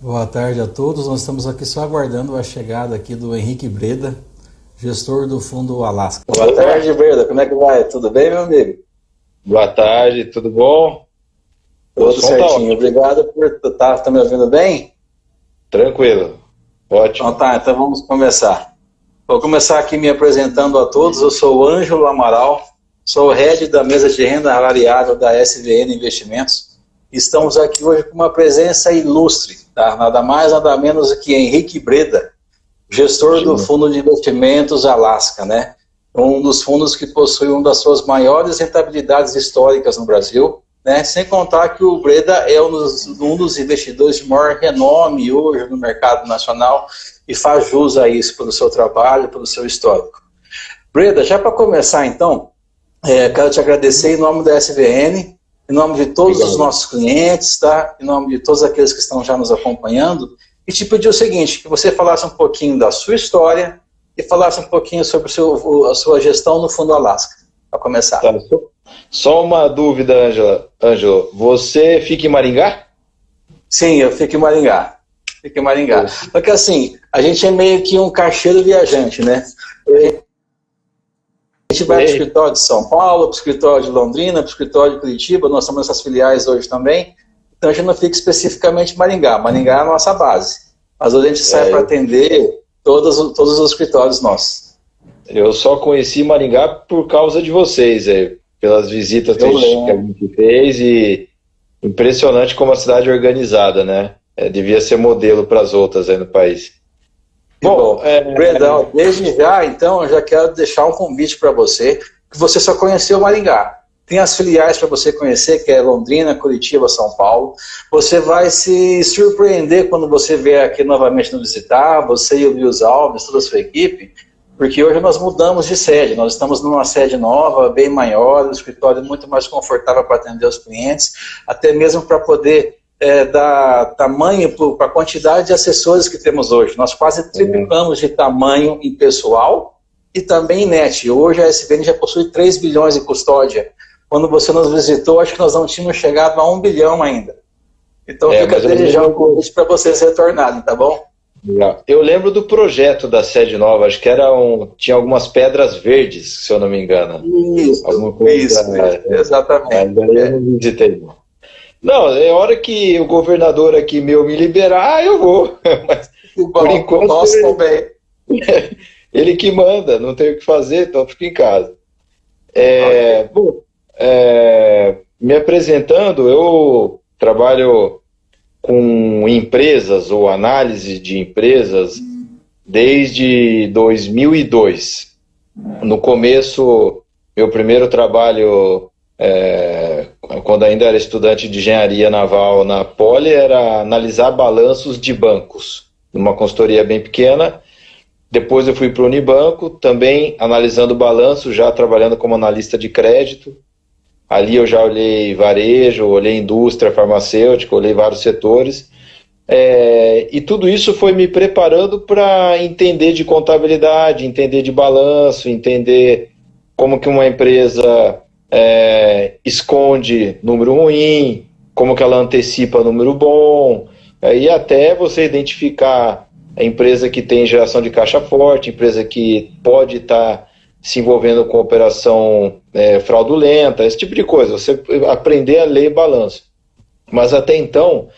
Boa tarde a todos. Nós estamos aqui só aguardando a chegada aqui do Henrique Breda, gestor do Fundo Alasca. Boa tarde, Breda. Como é que vai? Tudo bem, meu amigo? Boa tarde, tudo bom? Tudo certinho. Obrigado por estar. Tá me ouvindo bem? Tranquilo. Ótimo. Então tá, então vamos começar. Vou começar aqui me apresentando a todos. Eu sou o Ângelo Amaral, sou o head da mesa de renda variável da SVN Investimentos. Estamos aqui hoje com uma presença ilustre, tá? Nada mais, nada menos do que Henrique Breda, gestor do Fundo de Investimentos Alasca, né? Um dos fundos que possui uma das suas maiores rentabilidades históricas no Brasil, né? Sem contar que o Breda é um dos investidores de maior renome hoje no mercado nacional e faz jus a isso pelo seu trabalho, pelo seu histórico. Breda, já para começar então, quero te agradecer em nome da SVN, em nome de todos os nossos clientes, tá? Em nome de todos aqueles que estão já nos acompanhando, e te pedir o seguinte, que você falasse um pouquinho da sua história e falasse um pouquinho sobre a sua gestão no Fundo Alasca, para começar. Tá. Só uma dúvida, Ângelo. Você fica em Maringá? Sim, eu fico em Maringá. Fico em Maringá. Porque assim, a gente é meio que um caixeiro viajante, né? A gente vai para o escritório de São Paulo, para o escritório de Londrina, para o escritório de Curitiba, nós temos essas filiais hoje também, então a gente não fica especificamente em Maringá. Maringá é a nossa base, mas hoje a gente sai para atender todos os escritórios nossos. Eu só conheci Maringá por causa de vocês, pelas visitas que a gente fez, e impressionante como a cidade é organizada, né? Devia ser modelo para as outras aí no país. Bom, Bredão, desde já, então, eu já quero deixar um convite para você, que você só conheceu Maringá. Tem as filiais para você conhecer, que é Londrina, Curitiba, São Paulo. Você vai se surpreender quando você vier aqui novamente nos visitar, você e o Luiz Alves, toda a sua equipe, porque hoje nós mudamos de sede, nós estamos numa sede nova, bem maior, um escritório muito mais confortável para atender os clientes, até mesmo para poder dar tamanho para a quantidade de assessores que temos hoje. Nós quase triplicamos de tamanho em pessoal e também em net. Hoje a SVN já possui 3 bilhões de custódia. Quando você nos visitou, acho que nós não tínhamos chegado a 1 bilhão ainda. Então fica desde já um convite para vocês retornarem, tá bom? Eu lembro do projeto da sede nova, acho que tinha algumas pedras verdes, se eu não me engano. Isso, exatamente. Ainda eu não visitei, não. Não, é hora que o governador aqui meu me liberar, eu vou. Mas, por enquanto, nós também. Ele que manda, não tem o que fazer, então fica em casa. Bom, me apresentando, eu trabalho com empresas ou análise de empresas desde 2002. No começo, meu primeiro trabalho, quando ainda era estudante de engenharia naval na Poli, era analisar balanços de bancos, numa consultoria bem pequena. Depois eu fui para o Unibanco, também analisando balanço, já trabalhando como analista de crédito. Ali eu já olhei varejo, olhei indústria farmacêutica, olhei vários setores. E tudo isso foi me preparando para entender de contabilidade, entender de balanço, entender como que uma empresa esconde número ruim, como que ela antecipa número bom, e até você identificar a empresa que tem geração de caixa forte, empresa que pode estar se envolvendo com operação fraudulenta, esse tipo de coisa, você aprender a ler balanço. Mas até então,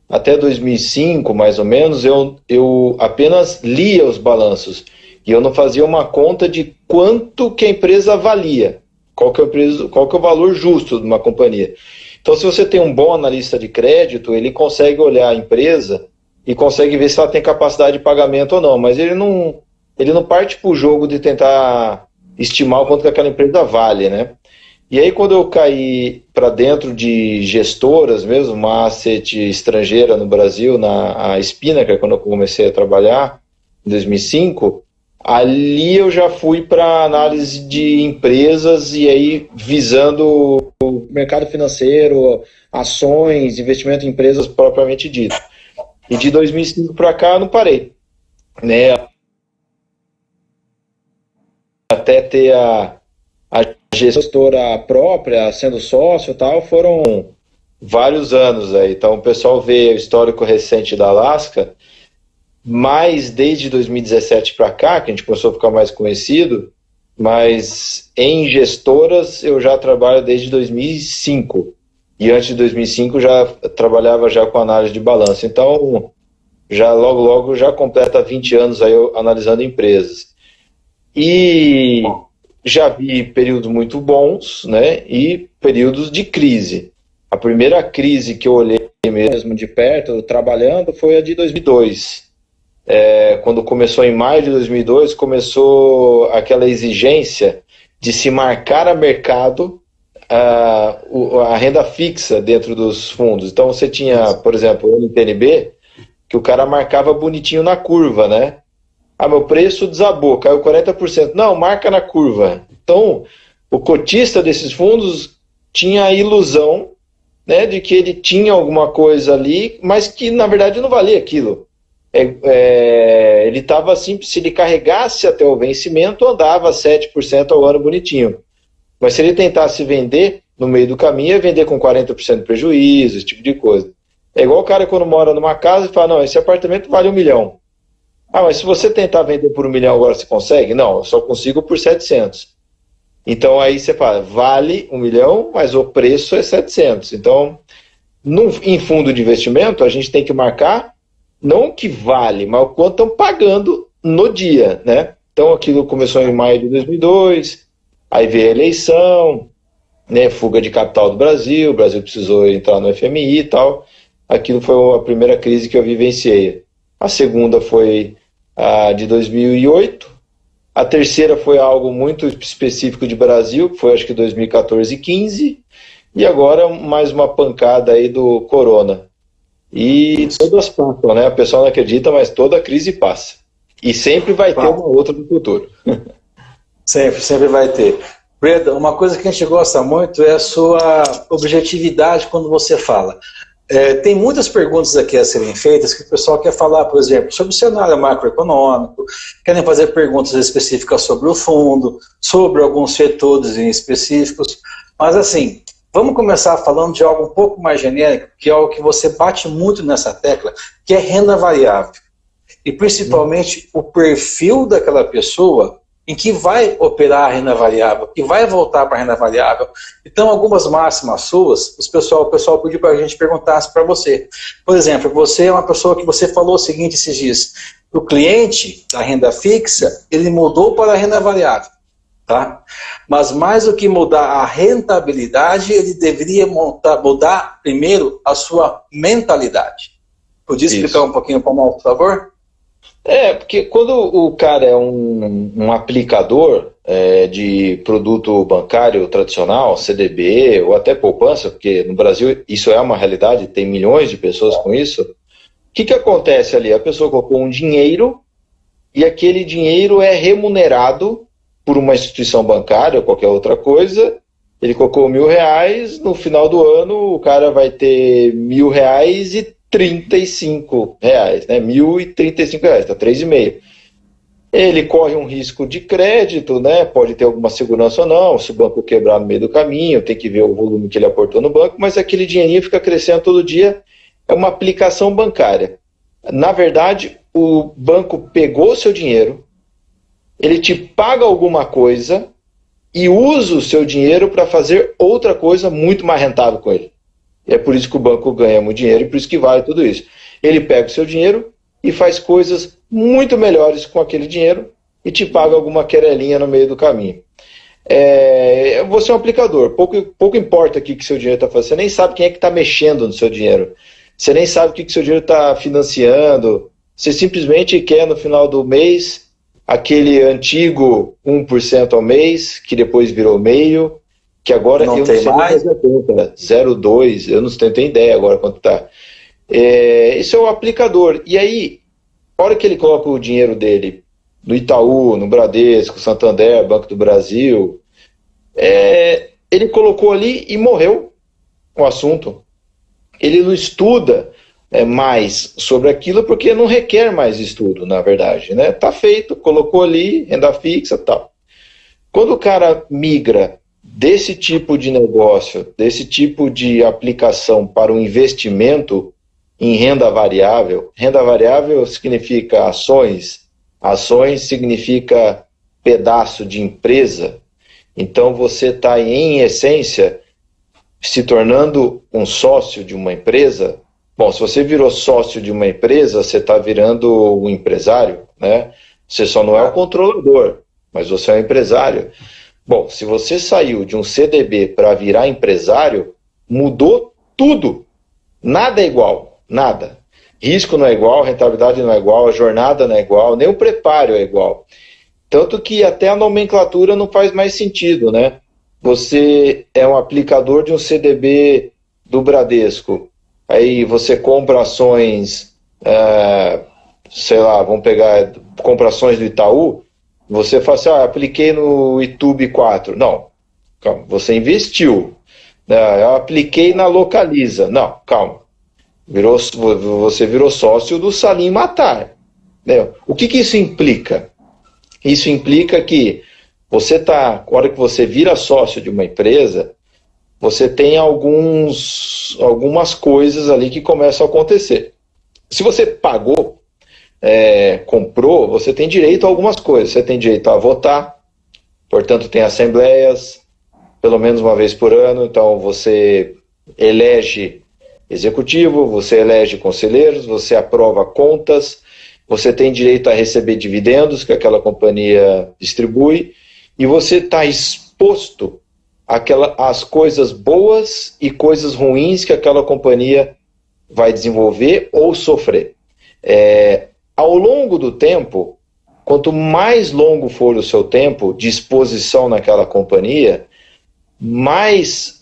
até 2005 mais ou menos, eu apenas lia os balanços e eu não fazia uma conta de quanto que a empresa valia, qual que é o valor justo de uma companhia. Então, se você tem um bom analista de crédito, ele consegue olhar a empresa e consegue ver se ela tem capacidade de pagamento ou não, mas ele não parte para o jogo de tentar estimar o quanto que aquela empresa vale, né? E aí, quando eu caí para dentro de gestoras mesmo, uma asset estrangeira no Brasil, a Spinnaker, quando eu comecei a trabalhar, em 2005, ali eu já fui para análise de empresas e aí visando o mercado financeiro, ações, investimento em empresas propriamente dito. E de 2005 para cá eu não parei, né? Até ter a gestora própria, sendo sócio e tal, foram vários anos aí. Então o pessoal vê o histórico recente da Alaska, mas desde 2017 para cá, que a gente começou a ficar mais conhecido, mas em gestoras eu já trabalho desde 2005. E antes de 2005 já trabalhava já com análise de balanço. Então, já logo já completa 20 anos aí eu analisando empresas. E já vi períodos muito bons, né, e períodos de crise. A primeira crise que eu olhei mesmo de perto, trabalhando, foi a de 2002. Quando começou em maio de 2002, começou aquela exigência de se marcar a mercado a renda fixa dentro dos fundos. Então você tinha, por exemplo, o NTNB, que o cara marcava bonitinho na curva, né? Meu preço desabou, caiu 40%. Não, marca na curva. Então, o cotista desses fundos tinha a ilusão, né, de que ele tinha alguma coisa ali, mas que na verdade não valia aquilo. Ele estava assim, se ele carregasse até o vencimento, andava 7% ao ano bonitinho. Mas se ele tentasse vender no meio do caminho, ia vender com 40% de prejuízo, esse tipo de coisa. É igual o cara quando mora numa casa e fala, não, esse apartamento vale 1 milhão. Mas se você tentar vender por 1 milhão agora, você consegue? Não, eu só consigo por 700. Então aí você fala, vale 1 milhão, mas o preço é 700. Então, em fundo de investimento, a gente tem que marcar não o que vale, mas o quanto estão pagando no dia, né? Então aquilo começou em maio de 2002, aí veio a eleição, né, fuga de capital do Brasil, o Brasil precisou entrar no FMI e tal. Aquilo foi a primeira crise que eu vivenciei. A segunda foi a de 2008, a terceira foi algo muito específico de Brasil, que foi acho que 2014 e 15, e agora mais uma pancada aí do Corona. E todas passam, né? O pessoal não acredita, mas toda crise passa. E sempre vai ter uma outra no futuro. Sempre vai ter. Breda, uma coisa que a gente gosta muito é a sua objetividade quando você fala. Tem muitas perguntas aqui a serem feitas que o pessoal quer falar, por exemplo, sobre o cenário macroeconômico, querem fazer perguntas específicas sobre o fundo, sobre alguns setores em específicos, mas assim, vamos começar falando de algo um pouco mais genérico, que é algo que você bate muito nessa tecla, que é renda variável. E principalmente o perfil daquela pessoa em que vai operar a renda variável, que vai voltar para a renda variável. Então, algumas máximas suas, o pessoal pediu para a gente perguntasse para você. Por exemplo, você é uma pessoa que você falou o seguinte esses dias, o cliente da renda fixa, ele mudou para a renda variável. Tá? Mas mais do que mudar a rentabilidade, ele deveria mudar primeiro a sua mentalidade. Podia explicar um pouquinho para nós, por favor? Porque quando o cara é um aplicador de produto bancário tradicional, CDB ou até poupança, porque no Brasil isso é uma realidade, tem milhões de pessoas com isso, o que acontece ali? A pessoa colocou um dinheiro e aquele dinheiro é remunerado por uma instituição bancária ou qualquer outra coisa, ele colocou R$1.000, no final do ano o cara vai ter R$1.000 e R$35, né? R$1.035, está 3,5. Ele corre um risco de crédito, né? Pode ter alguma segurança ou não, se o banco quebrar no meio do caminho, tem que ver o volume que ele aportou no banco, mas aquele dinheirinho fica crescendo todo dia, é uma aplicação bancária. Na verdade, o banco pegou o seu dinheiro, ele te paga alguma coisa e usa o seu dinheiro para fazer outra coisa muito mais rentável com ele. E é por isso que o banco ganha muito dinheiro e por isso que vale tudo isso. Ele pega o seu dinheiro e faz coisas muito melhores com aquele dinheiro e te paga alguma querelinha no meio do caminho. Você é um aplicador, pouco importa o que seu dinheiro está fazendo, você nem sabe quem é que está mexendo no seu dinheiro, você nem sabe o que seu dinheiro está financiando, você simplesmente quer no final do mês aquele antigo 1% ao mês, que depois virou meio, que agora não eu tem não sei mais. 0,2, eu não tenho ideia agora quanto está. Isso é o aplicador. E aí, a hora que ele coloca o dinheiro dele no Itaú, no Bradesco, Santander, Banco do Brasil, ele colocou ali e morreu o assunto. Ele não estuda mais sobre aquilo porque não requer mais estudo, na verdade, né? Tá feito, colocou ali, renda fixa e tal. Quando o cara migra desse tipo de negócio, desse tipo de aplicação para o investimento em renda variável significa ações, ações significa pedaço de empresa, então você está, em essência, se tornando um sócio de uma empresa. Bom, se você virou sócio de uma empresa, você está virando um empresário, né? Você só não é o controlador, mas você é um empresário. Bom, se você saiu de um CDB para virar empresário, mudou tudo. Nada é igual, nada. Risco não é igual, rentabilidade não é igual, a jornada não é igual, nem o preparo é igual. Tanto que até a nomenclatura não faz mais sentido, né? Você é um aplicador de um CDB do Bradesco, aí você compra ações, sei lá, vamos pegar, compra ações do Itaú, você fala assim, apliquei no YouTube 4. Não, calma, você investiu. Eu apliquei na Localiza. Não, calma. Você virou sócio do Salim Matar. O que isso implica? Isso implica que você na hora que você vira sócio de uma empresa, você tem algumas coisas ali que começam a acontecer. Se você pagou, comprou, você tem direito a algumas coisas. Você tem direito a votar, portanto tem assembleias, pelo menos uma vez por ano, então você elege executivo, você elege conselheiros, você aprova contas, você tem direito a receber dividendos que aquela companhia distribui, e você está exposto às coisas boas e coisas ruins que aquela companhia vai desenvolver ou sofrer. Ao longo do tempo, quanto mais longo for o seu tempo de exposição naquela companhia, mais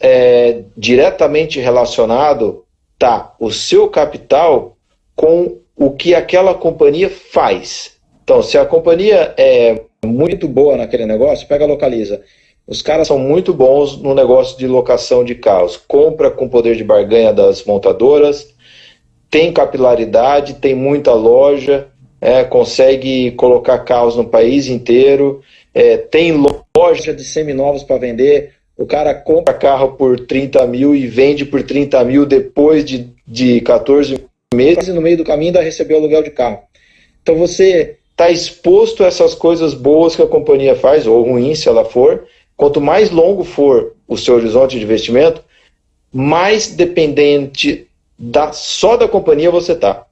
diretamente relacionado está o seu capital com o que aquela companhia faz. Então, se a companhia é muito boa naquele negócio, pega a Localiza. Os caras são muito bons no negócio de locação de carros. Compra com poder de barganha das montadoras, tem capilaridade, tem muita loja, consegue colocar carros no país inteiro, tem loja de seminovos para vender. O cara compra carro por 30 mil e vende por 30 mil depois de 14 meses, e no meio do caminho ainda recebeu aluguel de carro. Então você está exposto a essas coisas boas que a companhia faz, ou ruins se ela for. Quanto mais longo for o seu horizonte de investimento, mais dependente só da companhia você está.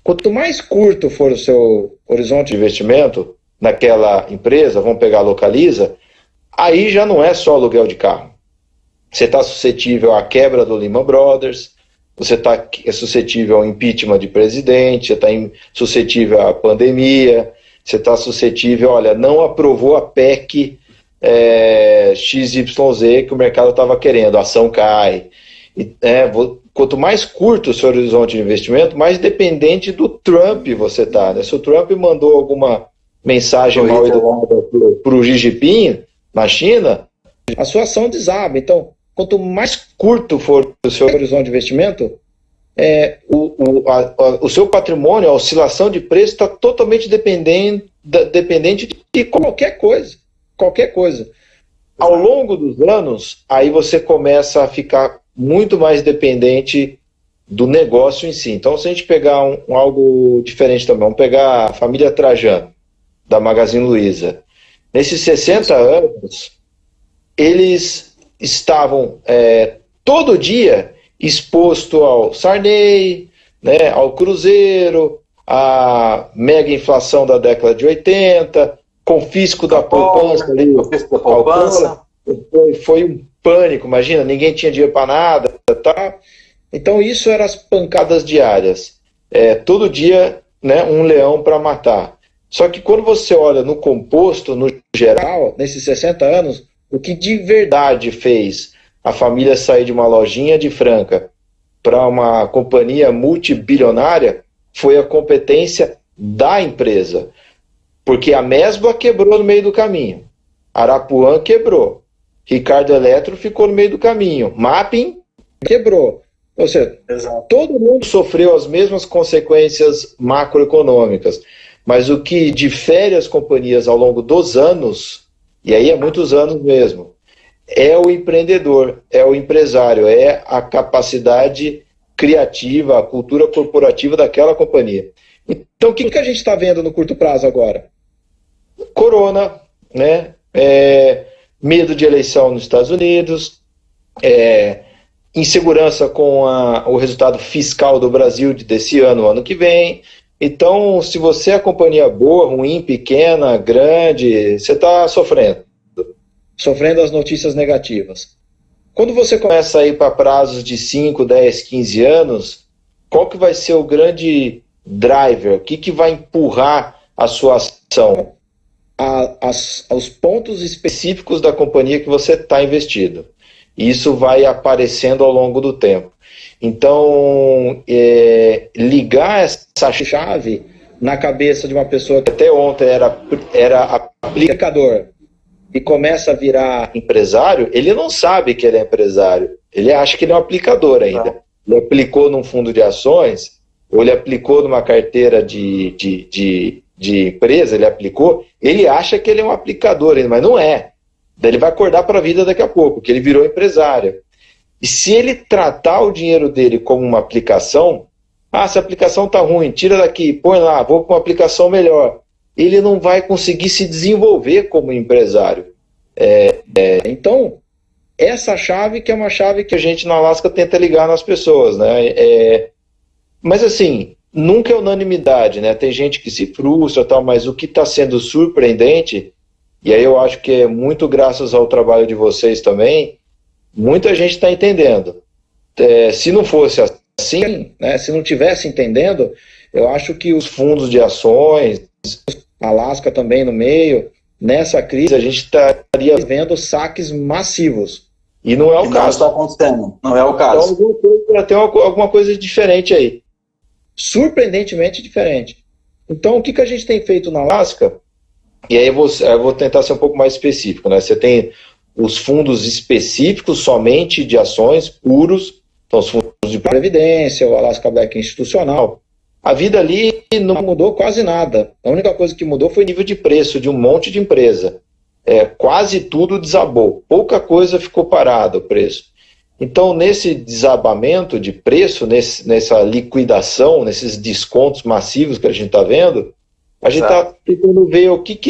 Quanto mais curto for o seu horizonte de investimento naquela empresa, vamos pegar a Localiza, aí já não é só aluguel de carro. Você está suscetível à quebra do Lehman Brothers, você está suscetível ao impeachment de presidente, você está suscetível à pandemia, você está suscetível, olha, não aprovou a PEC XYZ que o mercado estava querendo, a ação cai. Quanto mais curto o seu horizonte de investimento, mais dependente do Trump você está. Né? Se o Trump mandou alguma mensagem mal educada para o Xi Jinping na China, a sua ação desaba. Então, quanto mais curto for o seu horizonte de investimento, o seu patrimônio, a oscilação de preço está totalmente dependente de qualquer coisa. Qualquer coisa. Ao longo dos anos, aí você começa a ficar muito mais dependente do negócio em si. Então, se a gente pegar algo diferente também, vamos pegar a família Trajano, da Magazine Luiza. Nesses 60 anos, eles estavam todo dia exposto ao Sarney, né, ao Cruzeiro, à mega inflação da década de 80, confisco da poupança ali, foi um pânico, imagina, ninguém tinha dinheiro para nada, tá? Então isso eram as pancadas diárias, todo dia, né, um leão para matar. Só que quando você olha no composto, no geral, nesses 60 anos, o que de verdade fez a família sair de uma lojinha de Franca para uma companhia multibilionária foi a competência da empresa. Porque a Mesbla quebrou no meio do caminho, Arapuã quebrou, Ricardo Eletro ficou no meio do caminho, Mapping quebrou. Ou seja, todo mundo sofreu as mesmas consequências macroeconômicas, mas o que difere as companhias ao longo dos anos, e aí é muitos anos mesmo, é o empreendedor, é o empresário, é a capacidade criativa, a cultura corporativa daquela companhia. Então, o que a gente está vendo no curto prazo agora? Corona, né? Medo de eleição nos Estados Unidos, insegurança com o resultado fiscal do Brasil desse ano que vem. Então, se você é companhia boa, ruim, pequena, grande, você está sofrendo as notícias negativas. Quando você começa a ir para prazos de 5, 10, 15 anos, qual que vai ser o grande driver? O que vai empurrar a sua ação? Aos pontos específicos da companhia que você está investido. Isso vai aparecendo ao longo do tempo. Então, ligar essa chave na cabeça de uma pessoa que até ontem era aplicador e começa a virar empresário, ele não sabe que ele é empresário. Ele acha que ele é um aplicador ainda. Ele aplicou num fundo de ações, ou ele aplicou numa carteira de empresa, ele acha que ele é um aplicador ainda, mas não é. Daí ele vai acordar para a vida daqui a pouco, que ele virou empresário. E se ele tratar o dinheiro dele como uma aplicação, essa aplicação está ruim, tira daqui, põe lá, vou para uma aplicação melhor. Ele não vai conseguir se desenvolver como empresário. Então, essa chave que é uma chave que a gente na Alaska tenta ligar nas pessoas, né? Mas assim, nunca é unanimidade, né? Tem gente que se frustra, tal, mas o que está sendo surpreendente, e aí eu acho que é muito graças ao trabalho de vocês também, muita gente está entendendo. Se não fosse assim, né, se não tivesse entendendo, eu acho que os fundos de ações, Alaska também no meio, nessa crise a gente estaria vendo saques massivos. E não é o caso. Não está acontecendo, não é o caso. Então tem alguma coisa diferente aí. Surpreendentemente diferente. Então o que a gente tem feito na Alaska, e aí eu vou tentar ser um pouco mais específico, né? Você tem os fundos específicos somente de ações puros, então os fundos de previdência, o Alaska Black institucional. A vida ali não mudou quase nada. A única coisa que mudou foi o nível de preço de um monte de empresa. Quase tudo desabou. Pouca coisa ficou parada o preço. Então, nesse desabamento de preço, nessa liquidação, nesses descontos massivos que a gente está vendo, a gente está tentando ver o que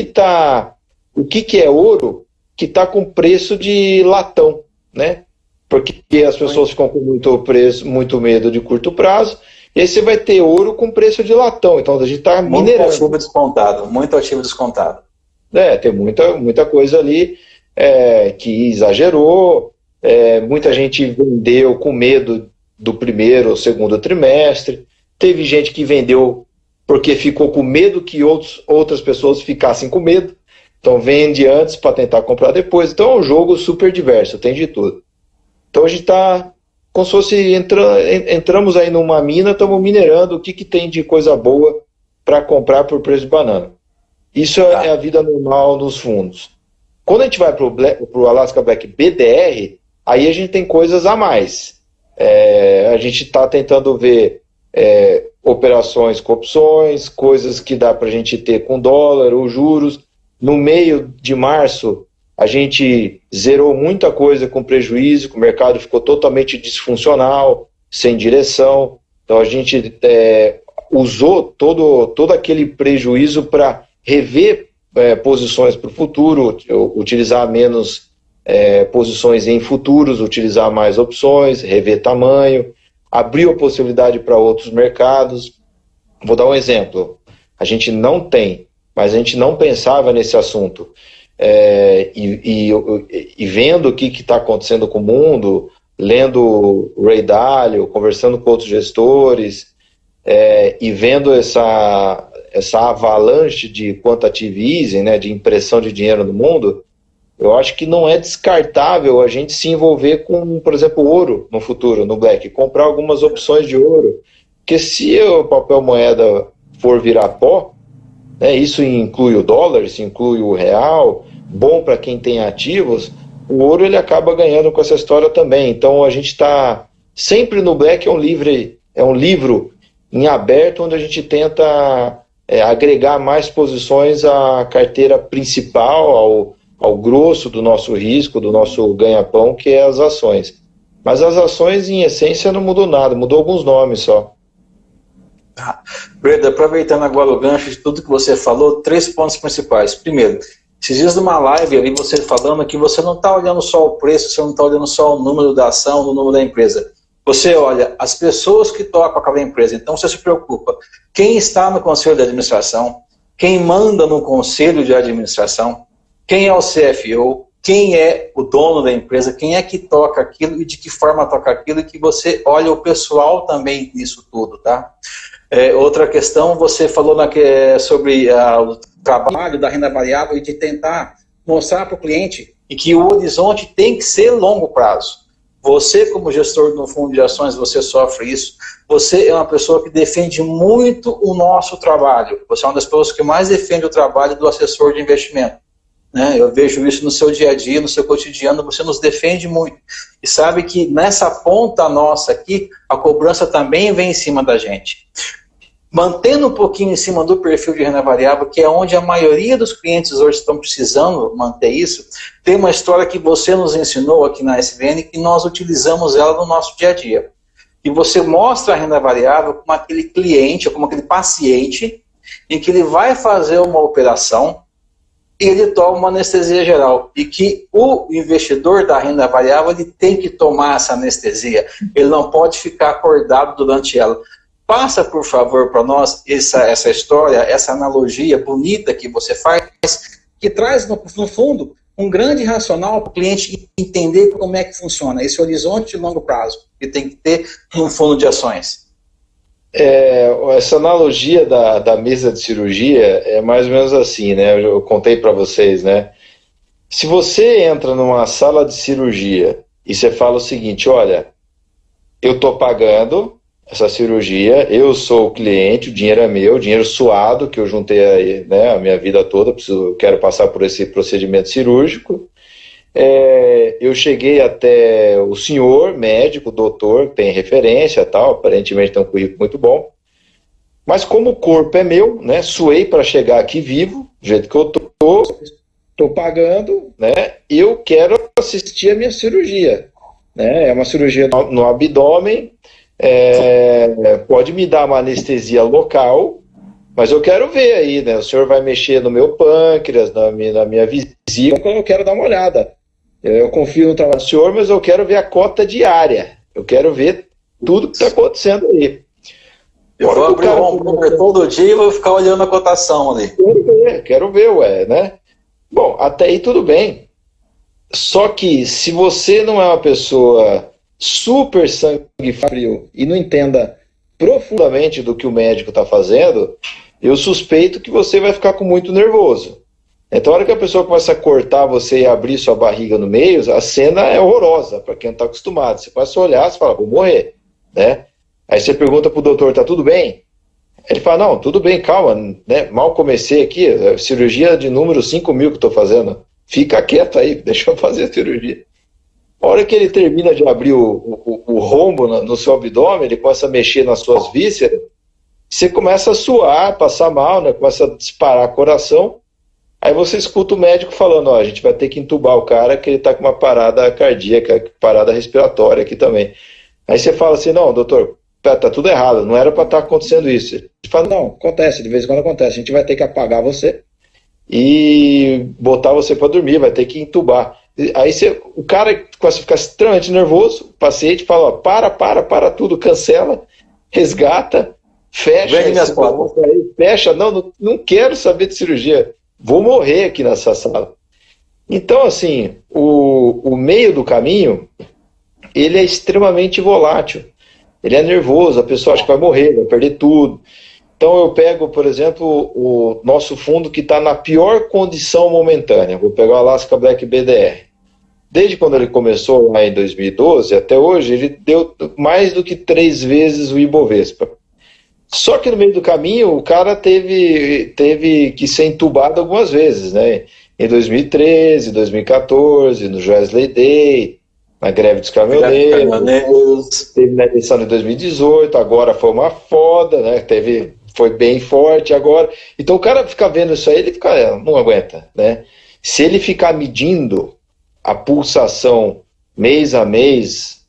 é ouro que está com preço de latão, né? Porque as pessoas ficam com muito medo de curto prazo. E aí você vai ter ouro com preço de latão. Então a gente está minerando. Muito ativo descontado. Tem muita coisa ali que exagerou. Muita gente vendeu com medo do primeiro ou segundo trimestre. Teve gente que vendeu porque ficou com medo que outras pessoas ficassem com medo. Então vende antes para tentar comprar depois. Então é um jogo super diverso, tem de tudo. Então a gente está como se fosse entramos aí numa mina, estamos minerando o que tem de coisa boa para comprar por preço de banana. Isso é a vida normal nos fundos. Quando a gente vai para o Alaska Black BDR, aí a gente tem coisas a mais. A gente está tentando ver operações com opções, coisas que dá para a gente ter com dólar ou juros. No meio de março, a gente zerou muita coisa com prejuízo, que o mercado ficou totalmente disfuncional, sem direção. Então a gente usou todo aquele prejuízo para rever posições para o futuro, utilizar menos posições em futuros, utilizar mais opções, rever tamanho, abriu a possibilidade para outros mercados. Vou dar um exemplo. A gente não tem, mas a gente não pensava nesse assunto. E vendo o que está acontecendo com o mundo, lendo o Ray Dalio, conversando com outros gestores, e vendo essa avalanche de quantitative easing, né, de impressão de dinheiro no mundo, eu acho que não é descartável a gente se envolver com, por exemplo, ouro no futuro, no Black, comprar algumas opções de ouro, porque se o papel moeda for virar pó, isso inclui o dólar, isso inclui o real, bom para quem tem ativos, o ouro ele acaba ganhando com essa história também. Então a gente está sempre no Black, é um livro em aberto onde a gente tenta agregar mais posições à carteira principal, ao grosso do nosso risco, do nosso ganha-pão, que é as ações. Mas as ações, em essência, não mudou nada, mudou alguns nomes só. Breda, aproveitando agora o gancho de tudo que você falou, 3 pontos principais. Primeiro, esses dias numa live ali, você falando que você não está olhando só o preço, você não está olhando só o número da ação, o número da empresa. Você olha as pessoas que tocam aquela empresa. Então você se preocupa. Quem está no conselho de administração, quem manda no conselho de administração, quem é o CFO, quem é o dono da empresa, quem é que toca aquilo e de que forma toca aquilo, e que você olha o pessoal também nisso tudo, tá? Outra questão, você falou sobre o trabalho da renda variável e de tentar mostrar para o cliente e que o horizonte tem que ser longo prazo. Você, como gestor de um fundo de ações, você sofre isso. Você é uma pessoa que defende muito o nosso trabalho. Você é uma das pessoas que mais defende o trabalho do assessor de investimento. Né? Eu vejo isso no seu dia a dia, no seu cotidiano, você nos defende muito. E sabe que nessa ponta nossa aqui, a cobrança também vem em cima da gente. Mantendo um pouquinho em cima do perfil de renda variável, que é onde a maioria dos clientes hoje estão precisando manter isso, tem uma história que você nos ensinou aqui na SVN, que nós utilizamos ela no nosso dia a dia. E você mostra a renda variável como aquele cliente, ou como aquele paciente, em que ele vai fazer uma operação e ele toma uma anestesia geral. E que o investidor da renda variável ele tem que tomar essa anestesia. Ele não pode ficar acordado durante ela. Passa, por favor, para nós essa história, essa analogia bonita que você faz, que traz, no fundo, um grande racional para o cliente entender como é que funciona esse horizonte de longo prazo que tem que ter num fundo de ações. Essa analogia da mesa de cirurgia é mais ou menos assim, né? Eu contei para vocês, né? Se você entra numa sala de cirurgia e você fala o seguinte, olha, eu estou pagando essa cirurgia, eu sou o cliente, o dinheiro é meu, o dinheiro suado que eu juntei aí, né, a minha vida toda, quero passar por esse procedimento cirúrgico. Eu cheguei até o senhor, médico, doutor, tem referência e tal, aparentemente tem um currículo muito bom, mas como o corpo é meu, né, suei para chegar aqui vivo, do jeito que eu estou pagando, né, eu quero assistir a minha cirurgia, né, é uma cirurgia no abdômen. Pode me dar uma anestesia local, mas eu quero ver aí, né? O senhor vai mexer no meu pâncreas, na minha vesícula, eu quero dar uma olhada. Eu confio no trabalho do senhor, mas eu quero ver a cota diária. Eu quero ver tudo que está acontecendo aí. Eu vou abrir o home todo dia e vou ficar olhando a cotação ali. Quero ver, né? Bom, até aí tudo bem. Só que se você não é uma pessoa super sangue frio e não entenda profundamente do que o médico está fazendo, eu suspeito que você vai ficar com muito nervoso. Então, a hora que a pessoa começa a cortar você e abrir sua barriga no meio, a cena é horrorosa para quem não está acostumado. Você começa a olhar e fala, vou morrer, né? Aí você pergunta pro doutor, tá tudo bem? Ele fala, não, tudo bem, calma, né? Mal comecei aqui, cirurgia de número 5.000 que estou fazendo. Fica quieto aí, deixa eu fazer a cirurgia. A hora que ele termina de abrir o rombo no seu abdômen, ele começa a mexer nas suas vísceras, você começa a suar, passar mal, né? Começa a disparar coração, aí você escuta o médico falando, ó, a gente vai ter que entubar o cara que ele está com uma parada cardíaca, parada respiratória aqui também. Aí você fala assim, não, doutor, tá tudo errado, não era para estar acontecendo isso. Ele fala, não, acontece, de vez em quando acontece, a gente vai ter que apagar você e botar você para dormir, vai ter que entubar. Aí o cara começa a ficar extremamente nervoso, o paciente fala, ó, para tudo, cancela, resgata, fecha, fecha, não quero saber de cirurgia, vou morrer aqui nessa sala. Então, assim, o meio do caminho, ele é extremamente volátil, ele é nervoso, a pessoa acha que vai morrer, vai perder tudo. Então eu pego, por exemplo, o nosso fundo que está na pior condição momentânea, vou pegar o Alaska Black BDR. Desde quando ele começou lá em 2012 até hoje, ele deu mais do que 3 vezes o Ibovespa. Só que no meio do caminho o cara teve que ser entubado algumas vezes, né? Em 2013, 2014, no Joesley Day, na greve dos caminhoneiros, teve na eleição de 2018, agora foi uma foda, né? Foi bem forte agora. Então o cara fica vendo isso aí, ele fica, não aguenta, né? Se ele ficar medindo a pulsação mês a mês,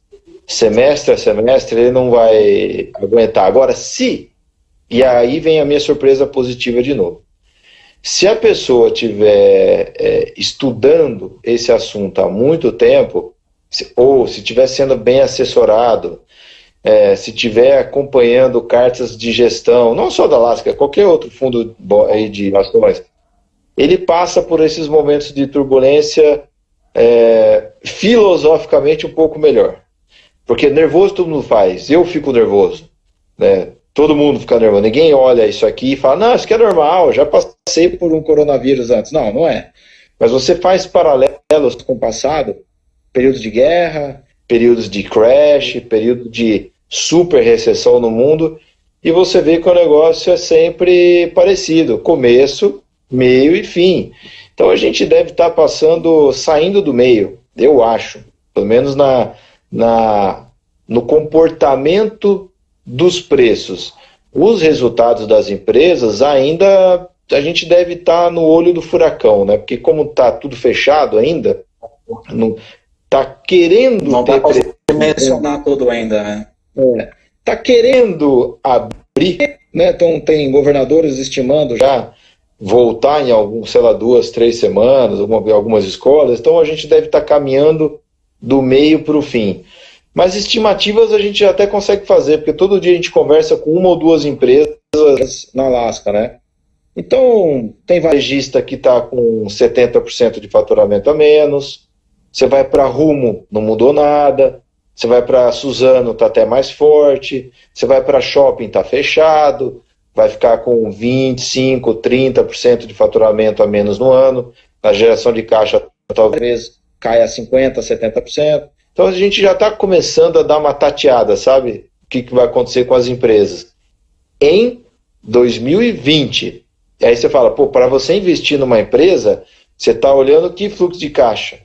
semestre a semestre, ele não vai aguentar. Agora, e aí vem a minha surpresa positiva de novo, se a pessoa estiver estudando esse assunto há muito tempo, ou se estiver sendo bem assessorado, se estiver acompanhando cartas de gestão, não só da Lasca, qualquer outro fundo aí de ações, ele passa por esses momentos de turbulência filosoficamente um pouco melhor. Porque nervoso todo mundo faz, eu fico nervoso, né? Todo mundo fica nervoso, ninguém olha isso aqui e fala, não, isso aqui é normal, já passei por um coronavírus antes. Não, não é. Mas você faz paralelos com o passado, períodos de guerra, períodos de crash, período de super recessão no mundo, e você vê que o negócio é sempre parecido, começo, meio e fim. Então a gente deve estar saindo do meio, eu acho, pelo menos no comportamento dos preços. Os resultados das empresas ainda, a gente deve estar no olho do furacão, né? Porque como está tudo fechado ainda, não está querendo... Não dá para mencionar tudo ainda, né? Está querendo abrir, né? Então tem governadores estimando já voltar em 2, 3 semanas, algumas escolas, então a gente deve estar caminhando do meio para o fim. Mas estimativas a gente até consegue fazer, porque todo dia a gente conversa com 1 ou 2 empresas na Alasca, né? Então, tem varejista que está com 70% de faturamento a menos, você vai para Rumo, não mudou nada, você vai para Suzano, está até mais forte, você vai para Shopping, está fechado, vai ficar com 25%, 30% de faturamento a menos no ano, a geração de caixa talvez caia a 50%, 70%. Então a gente já está começando a dar uma tateada, sabe? O que vai acontecer com as empresas. Em 2020, e aí você fala, para você investir numa empresa, você está olhando que fluxo de caixa?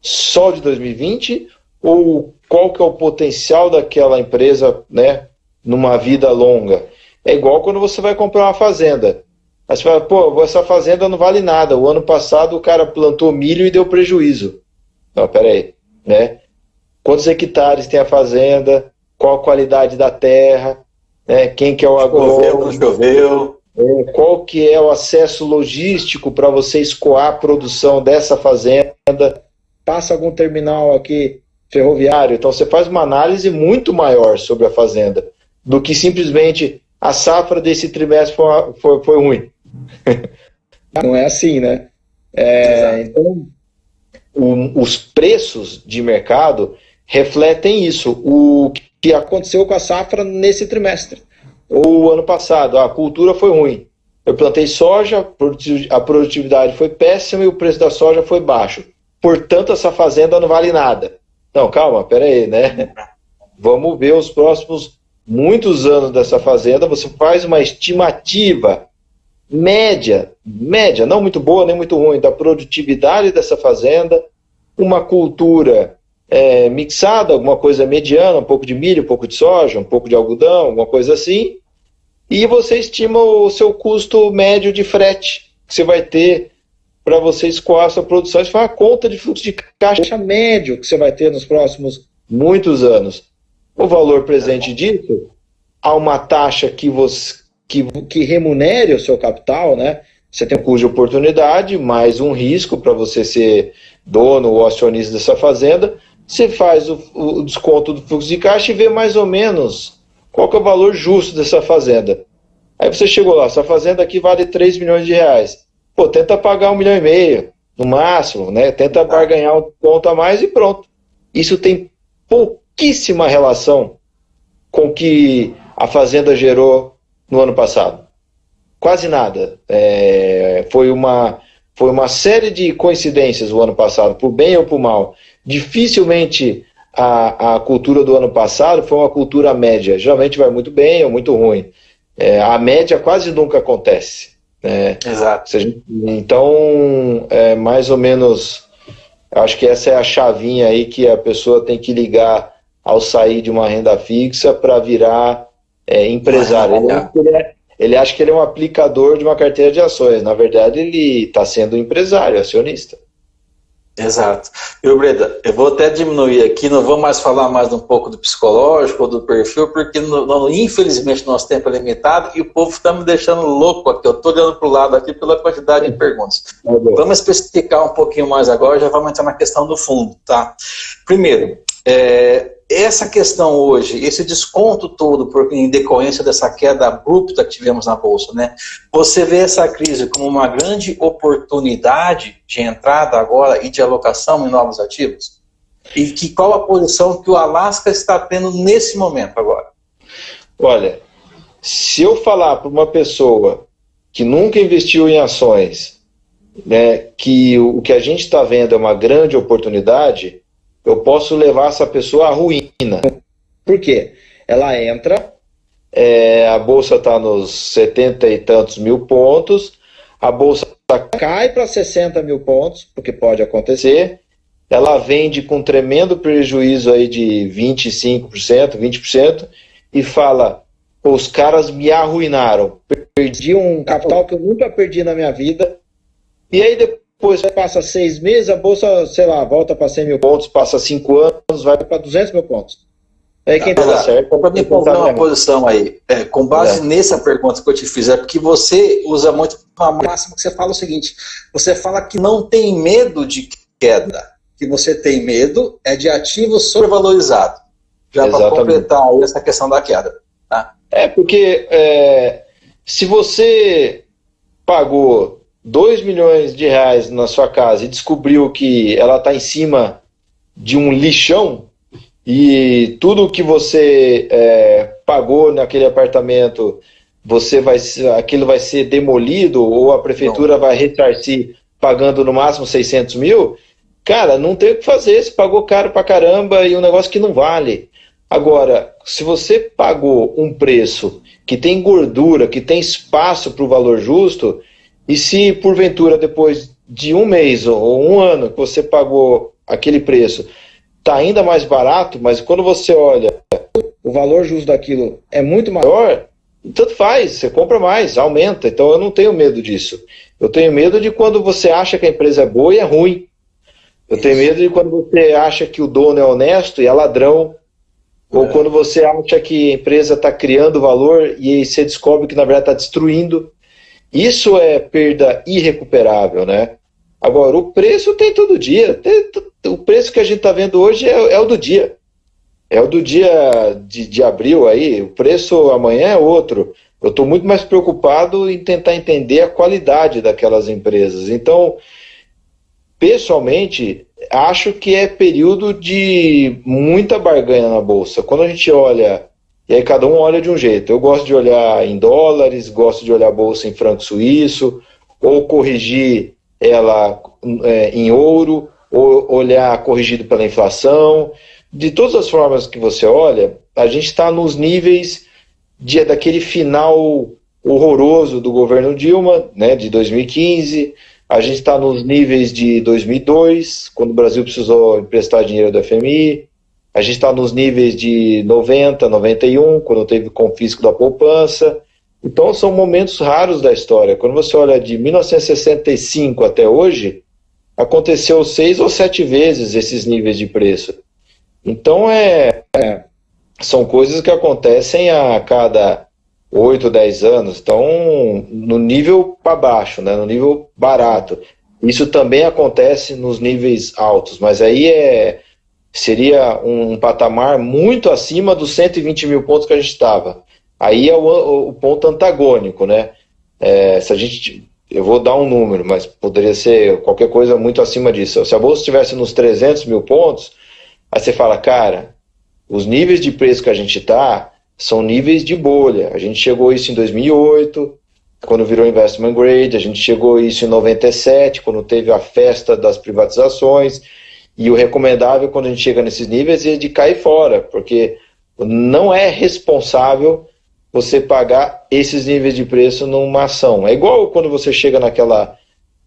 Só de 2020? Ou qual que é o potencial daquela empresa, né, numa vida longa? É igual quando você vai comprar uma fazenda. Aí você fala, essa fazenda não vale nada. O ano passado o cara plantou milho e deu prejuízo. Não, peraí, né? Quantos hectares tem a fazenda, qual a qualidade da terra, né? Quem que é o agrônomo, choveu. Qual que é o acesso logístico para você escoar a produção dessa fazenda, passa algum terminal aqui ferroviário, então você faz uma análise muito maior sobre a fazenda, do que simplesmente a safra desse trimestre foi ruim. Não é assim, né? Então, os preços de mercado refletem isso, o que aconteceu com a safra nesse trimestre, ou ano passado. A cultura foi ruim, eu plantei soja, a produtividade foi péssima e o preço da soja foi baixo, portanto essa fazenda não vale nada. Não, calma, peraí, né? Vamos ver os próximos muitos anos dessa fazenda, você faz uma estimativa média, não muito boa nem muito ruim, da produtividade dessa fazenda, uma cultura mixada, alguma coisa mediana, um pouco de milho, um pouco de soja, um pouco de algodão, alguma coisa assim, e você estima o seu custo médio de frete que você vai ter para você escoar a sua produção. Isso foi uma conta de fluxo de caixa médio que você vai ter nos próximos muitos anos. O valor presente disso, há uma taxa que remunere o seu capital, né? Você tem um custo de oportunidade, mais um risco para você ser dono ou acionista dessa fazenda. Você faz o desconto do fluxo de caixa e vê mais ou menos qual que é o valor justo dessa fazenda. Aí você chegou lá, essa fazenda aqui vale 3 milhões de reais. Tenta pagar 1,5 milhão, no máximo, né? Tenta barganhar um ponto a mais e pronto. Isso tem pouquíssima relação com o que a fazenda gerou no ano passado. Quase nada. Foi uma série de coincidências o ano passado, por bem ou por mal. Dificilmente a cultura do ano passado foi uma cultura média. Geralmente vai muito bem ou muito ruim. A média quase nunca acontece. Exato. Então, mais ou menos, acho que essa é a chavinha aí que a pessoa tem que ligar ao sair de uma renda fixa para virar empresário. ele acha que ele é um aplicador de uma carteira de ações. Na verdade, ele está sendo um empresário, acionista. Exato. E Breda, eu vou até diminuir aqui, não vou mais falar mais um pouco do psicológico ou do perfil, porque infelizmente nosso tempo é limitado e o povo está me deixando louco aqui. Eu estou olhando para o lado aqui pela quantidade de perguntas. Vamos especificar um pouquinho mais agora, já vamos entrar na questão do fundo, tá? Primeiro, essa questão hoje, esse desconto todo em decorrência dessa queda abrupta que tivemos na Bolsa, né? Você vê essa crise como uma grande oportunidade de entrada agora e de alocação em novos ativos? E qual a posição que o Alaska está tendo nesse momento agora? Olha, se eu falar para uma pessoa que nunca investiu em ações, né, que o que a gente está vendo é uma grande oportunidade, eu posso levar essa pessoa à ruína. Por quê? Ela entra, a Bolsa está nos 70 e tantos mil pontos, a Bolsa cai para 60 mil pontos, porque pode acontecer, ela vende com tremendo prejuízo aí de 25%, 20%, e fala, pô, os caras me arruinaram, perdi um capital que eu nunca perdi na minha vida, e aí depois passa 6 meses, a Bolsa, sei lá, volta para 100 mil pontos, passa 5 anos, vai para 200 mil pontos. Aí quem está certo... Para me colocar uma posição aí, com base nessa pergunta que eu te fiz, porque você usa muito a máxima que você fala o seguinte, você fala que não tem medo de queda, que você tem medo de ativo sobrevalorizados. Já para completar aí essa questão da queda. Tá? Porque se você pagou 2 milhões de reais na sua casa e descobriu que ela está em cima de um lixão e tudo que você pagou naquele apartamento, aquilo vai ser demolido ou a prefeitura vai ressarcir pagando no máximo 600 mil, cara, não tem o que fazer, você pagou caro pra caramba e um negócio que não vale. Agora, se você pagou um preço que tem gordura, que tem espaço para o valor justo, e se porventura depois de um mês ou um ano que você pagou aquele preço, está ainda mais barato, mas quando você olha o valor justo daquilo é muito maior, tanto faz, você compra mais, aumenta. Então eu não tenho medo disso. Eu tenho medo de quando você acha que a empresa é boa e é ruim. Eu tenho medo de quando você acha que o dono é honesto e é ladrão. Ou quando você acha que a empresa está criando valor e você descobre que na verdade está destruindo. Isso é perda irrecuperável, né? Agora, o preço tem todo dia. O preço que a gente está vendo hoje é o do dia. É o do dia de abril aí. O preço amanhã é outro. Eu estou muito mais preocupado em tentar entender a qualidade daquelas empresas. Então, pessoalmente, acho que é período de muita barganha na Bolsa. Quando a gente olha... E aí cada um olha de um jeito. Eu gosto de olhar em dólares, gosto de olhar a bolsa em franco suíço, ou corrigir ela em ouro, ou olhar corrigido pela inflação. De todas as formas que você olha, a gente está nos níveis daquele final horroroso do governo Dilma, né, de 2015. A gente está nos níveis de 2002, quando o Brasil precisou emprestar dinheiro do FMI. A gente está nos níveis de 90, 91, quando teve confisco da poupança. Então são momentos raros da história. Quando você olha de 1965 até hoje, aconteceu 6 ou 7 vezes esses níveis de preço. Então são coisas que acontecem a cada 8, 10 anos. Então, no nível para baixo, né, no nível barato. Isso também acontece nos níveis altos, mas aí seria um patamar muito acima dos 120 mil pontos que a gente estava. Aí é o ponto antagônico, né? Eu vou dar um número, mas poderia ser qualquer coisa muito acima disso. Se a bolsa estivesse nos 300 mil pontos, aí você fala, cara, os níveis de preço que a gente está são níveis de bolha. A gente chegou a isso em 2008, quando virou investment grade, a gente chegou a isso em 97, quando teve a festa das privatizações. E o recomendável quando a gente chega nesses níveis é de cair fora, porque não é responsável você pagar esses níveis de preço numa ação. É igual quando você chega naquela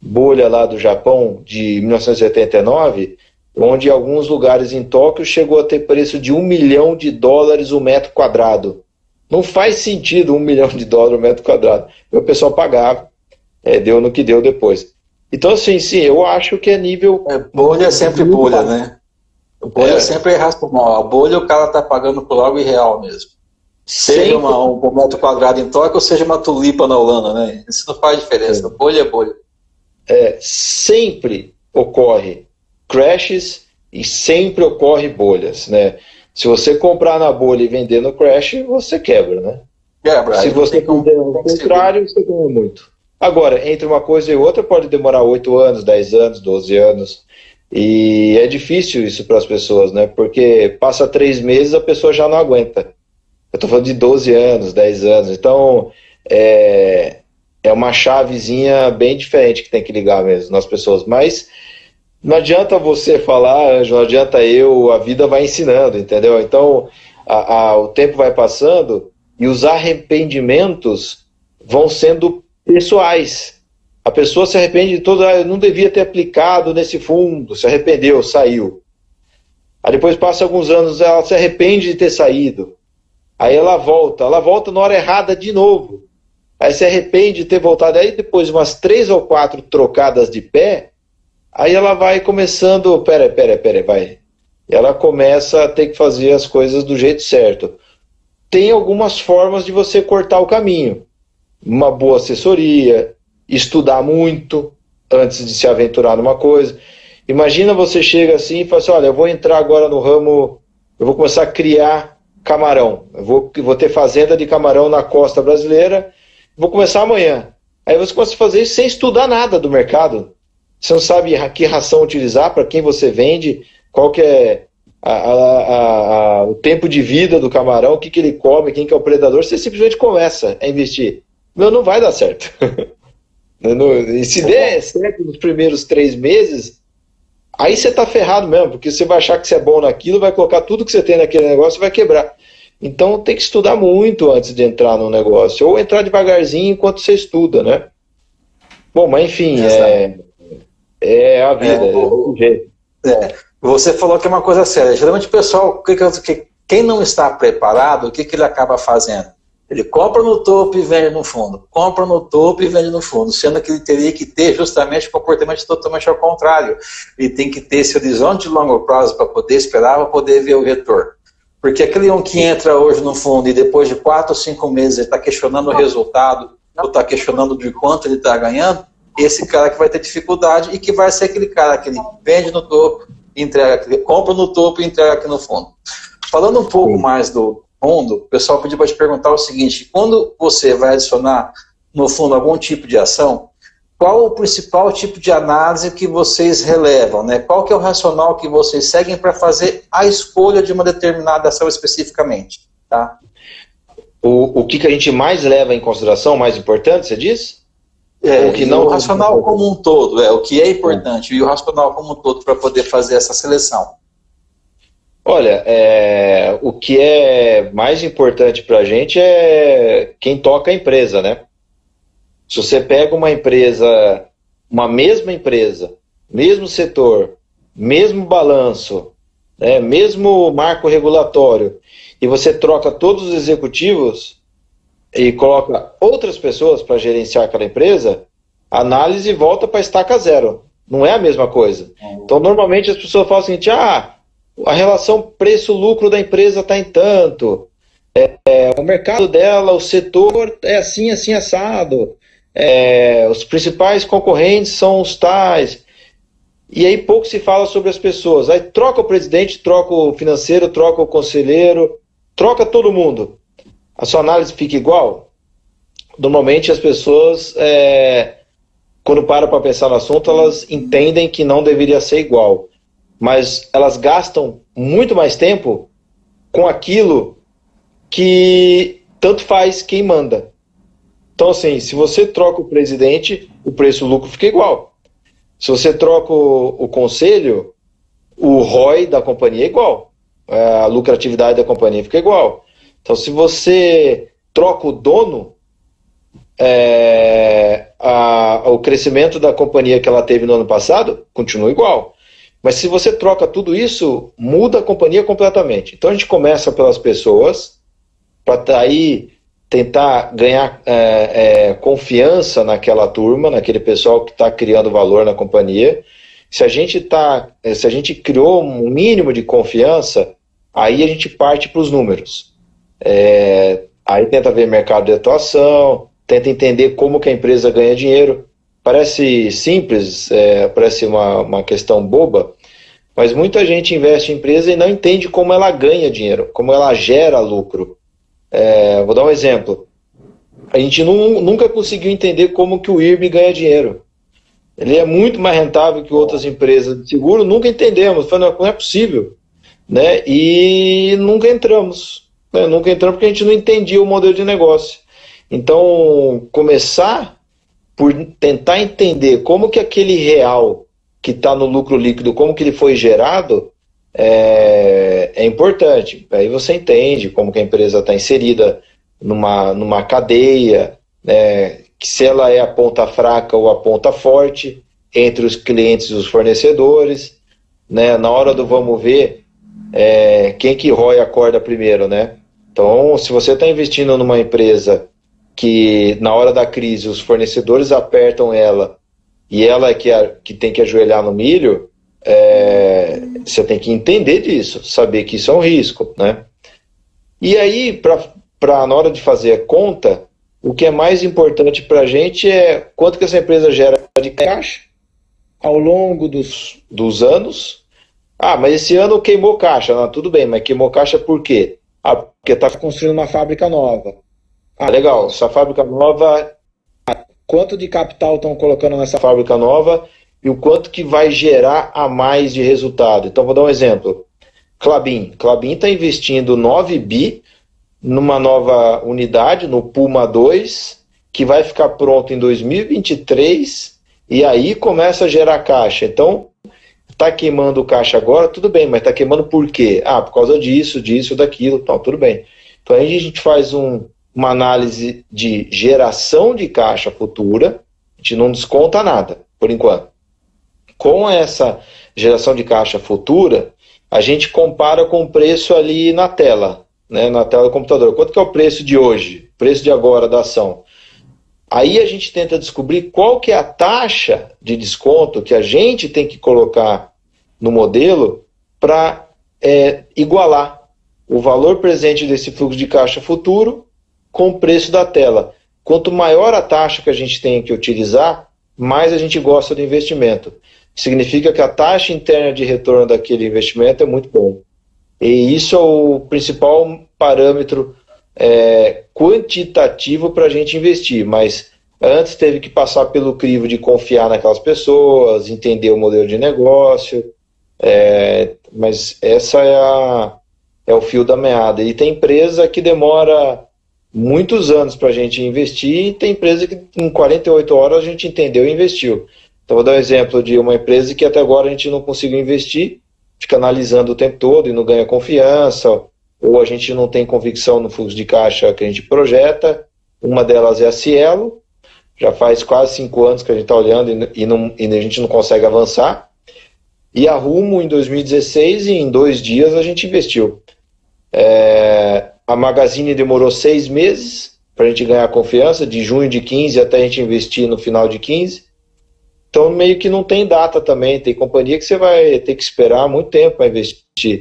bolha lá do Japão de 1989, onde em alguns lugares em Tóquio chegou a ter preço de $1 milhão o metro quadrado. Não faz sentido $1 milhão o metro quadrado. E o pessoal pagava, deu no que deu depois. Então, assim, sim, eu acho que é nível... bolha é sempre bolha, né? Bolha sempre é racional. A bolha o cara tá pagando por algo irreal mesmo. Seja um metro quadrado em Tóquio ou seja uma tulipa na Holanda, né? Isso não faz diferença. Bolha é bolha. Sempre ocorre crashes e sempre ocorre bolhas, né? Se você comprar na bolha e vender no crash, você quebra, né? Se você fizer o contrário, você ganha muito. Agora, entre uma coisa e outra, pode demorar 8 anos, 10 anos, 12 anos. E é difícil isso para as pessoas, né? Porque passa 3 meses, a pessoa já não aguenta. Eu estou falando de 12 anos, 10 anos. Então, é uma chavezinha bem diferente que tem que ligar mesmo nas pessoas. Mas não adianta você falar, Anjo, não adianta eu, a vida vai ensinando, entendeu? Então, o tempo vai passando e os arrependimentos vão sendo pessoais. A pessoa se arrepende de tudo, eu não devia ter aplicado nesse fundo, se arrependeu, saiu. Aí depois passa alguns anos, ela se arrepende de ter saído. Aí ela volta na hora errada de novo. Aí se arrepende de ter voltado, aí depois de umas 3 ou 4 trocadas de pé, aí ela vai começando, vai. Ela começa a ter que fazer as coisas do jeito certo. Tem algumas formas de você cortar o caminho. Uma boa assessoria, estudar muito antes de se aventurar numa coisa. Imagina você chega assim e fala assim, olha, eu vou entrar agora no ramo, eu vou começar a criar camarão. Eu vou ter fazenda de camarão na costa brasileira, vou começar amanhã. Aí você começa a fazer isso sem estudar nada do mercado. Você não sabe que ração utilizar, para quem você vende, qual que é o tempo de vida do camarão, o que ele come, quem que é o predador. Você simplesmente começa a investir. Não vai dar certo. E se der certo nos primeiros 3 meses, aí você está ferrado mesmo, porque você vai achar que você é bom naquilo, vai colocar tudo que você tem naquele negócio e vai quebrar. Então tem que estudar muito antes de entrar no negócio, ou entrar devagarzinho enquanto você estuda, né? Bom, mas enfim, é a vida, é o jeito. Você falou que é uma coisa séria. Geralmente o pessoal, quem não está preparado, o que ele acaba fazendo? Ele compra no topo e vende no fundo. Compra no topo e vende no fundo. Sendo que ele teria que ter justamente o comportamento totalmente ao contrário. Ele tem que ter esse horizonte de longo prazo para poder esperar, para poder ver o retorno. Porque aquele que entra hoje no fundo e depois de 4 ou 5 meses ele está questionando o resultado, ou está questionando de quanto ele está ganhando, esse cara que vai ter dificuldade e que vai ser aquele cara que ele vende no topo, compra no topo e entrega aqui no fundo. Falando um pouco mais do fundo, o pessoal pediu para te perguntar o seguinte, quando você vai adicionar no fundo algum tipo de ação, qual o principal tipo de análise que vocês relevam, né? Qual que é o racional que vocês seguem para fazer a escolha de uma determinada ação especificamente? Tá? O que a gente mais leva em consideração, mais importante, você diz? O racional como um todo, o que é importante, e o racional como um todo para poder fazer essa seleção. Olha, o que é mais importante para a gente é quem toca a empresa, né? Se você pega uma empresa, uma mesma empresa, mesmo setor, mesmo balanço, né, mesmo marco regulatório, e você troca todos os executivos e coloca outras pessoas para gerenciar aquela empresa, a análise volta para estaca zero. Não é a mesma coisa. Então, normalmente as pessoas falam o seguinte, a relação preço-lucro da empresa está em tanto, o mercado dela, o setor é assim, assim, assado, os principais concorrentes são os tais, e aí pouco se fala sobre as pessoas. Aí troca o presidente, troca o financeiro, troca o conselheiro, troca todo mundo. A sua análise fica igual? Normalmente as pessoas, quando param para pensar no assunto, elas entendem que não deveria ser igual. Mas elas gastam muito mais tempo com aquilo que tanto faz quem manda. Então, assim, se você troca o presidente, o preço-lucro fica igual. Se você troca o conselho, o ROI da companhia é igual. A lucratividade da companhia fica igual. Então, se você troca o dono, o crescimento da companhia que ela teve no ano passado continua igual. Mas se você troca tudo isso, muda a companhia completamente. Então a gente começa pelas pessoas, para aí tentar ganhar confiança naquela turma, naquele pessoal que está criando valor na companhia. Se a gente criou um mínimo de confiança, aí a gente parte para os números. Aí tenta ver mercado de atuação, tenta entender como que a empresa ganha dinheiro. Parece simples, parece uma questão boba, mas muita gente investe em empresa e não entende como ela ganha dinheiro, como ela gera lucro. Vou dar um exemplo. A gente nunca conseguiu entender como que o IRB ganha dinheiro. Ele é muito mais rentável que outras empresas de seguro, nunca entendemos, não é possível. Né? E nunca entramos. Né? Nunca entramos porque a gente não entendia o modelo de negócio. Então, começar por tentar entender como que aquele real que está no lucro líquido, como que ele foi gerado, é importante. Aí você entende como que a empresa está inserida numa cadeia, né, que se ela é a ponta fraca ou a ponta forte entre os clientes e os fornecedores, né, na hora do vamos ver, quem que rói a corda primeiro, né? Então, se você está investindo numa empresa que na hora da crise os fornecedores apertam ela e ela é que tem que ajoelhar no milho, você tem que entender disso, saber que isso é um risco, né? E aí, na hora de fazer a conta, o que é mais importante para a gente é quanto que essa empresa gera de caixa ao longo dos anos. Mas esse ano queimou caixa. Não, tudo bem, mas queimou caixa por quê? Porque está construindo uma fábrica nova. Legal, essa fábrica nova, quanto de capital estão colocando nessa fábrica nova e o quanto que vai gerar a mais de resultado. Então, vou dar um exemplo. Klabin está investindo 9 bi numa nova unidade, no Puma 2, que vai ficar pronto em 2023 e aí começa a gerar caixa. Então, está queimando caixa agora, tudo bem, mas está queimando por quê? Por causa disso, daquilo, então, tudo bem. Então, aí a gente faz uma análise de geração de caixa futura, a gente não desconta nada, por enquanto. Com essa geração de caixa futura, a gente compara com o preço ali na tela, né, na tela do computador. Quanto que é o preço de hoje, preço de agora da ação? Aí a gente tenta descobrir qual que é a taxa de desconto que a gente tem que colocar no modelo para igualar o valor presente desse fluxo de caixa futuro com o preço da tela. Quanto maior a taxa que a gente tem que utilizar, mais a gente gosta do investimento. Significa que a taxa interna de retorno daquele investimento é muito bom. E isso é o principal parâmetro quantitativo para a gente investir, mas antes teve que passar pelo crivo de confiar naquelas pessoas, entender o modelo de negócio, mas essa é o fio da meada. E tem empresa que demora muitos anos para a gente investir, e tem empresa que em 48 horas a gente entendeu e investiu. Então vou dar um exemplo de uma empresa que até agora a gente não conseguiu investir, fica analisando o tempo todo e não ganha confiança, ou a gente não tem convicção no fluxo de caixa que a gente projeta. Uma delas é a Cielo, já faz quase 5 anos que a gente está olhando e a gente não consegue avançar. E a Rumo em 2016, e em 2 dias a gente investiu. A Magazine demorou 6 meses para a gente ganhar confiança, de junho de 15 até a gente investir no final de 15. Então meio que não tem data também, tem companhia que você vai ter que esperar muito tempo para investir.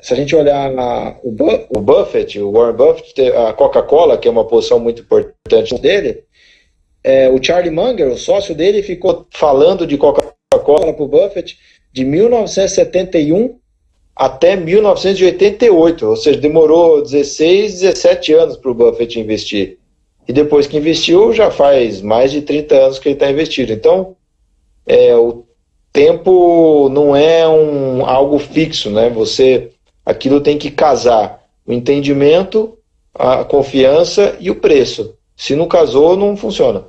Se a gente olhar o Buffett, o Warren Buffett, a Coca-Cola, que é uma posição muito importante dele, o Charlie Munger, o sócio dele, ficou falando de Coca-Cola para o Buffett de 1971 até 1988, ou seja, demorou 16, 17 anos para o Buffett investir. E depois que investiu, já faz mais de 30 anos que ele está investido. Então, o tempo não é algo fixo, né? Aquilo tem que casar o entendimento, a confiança e o preço. Se não casou, não funciona.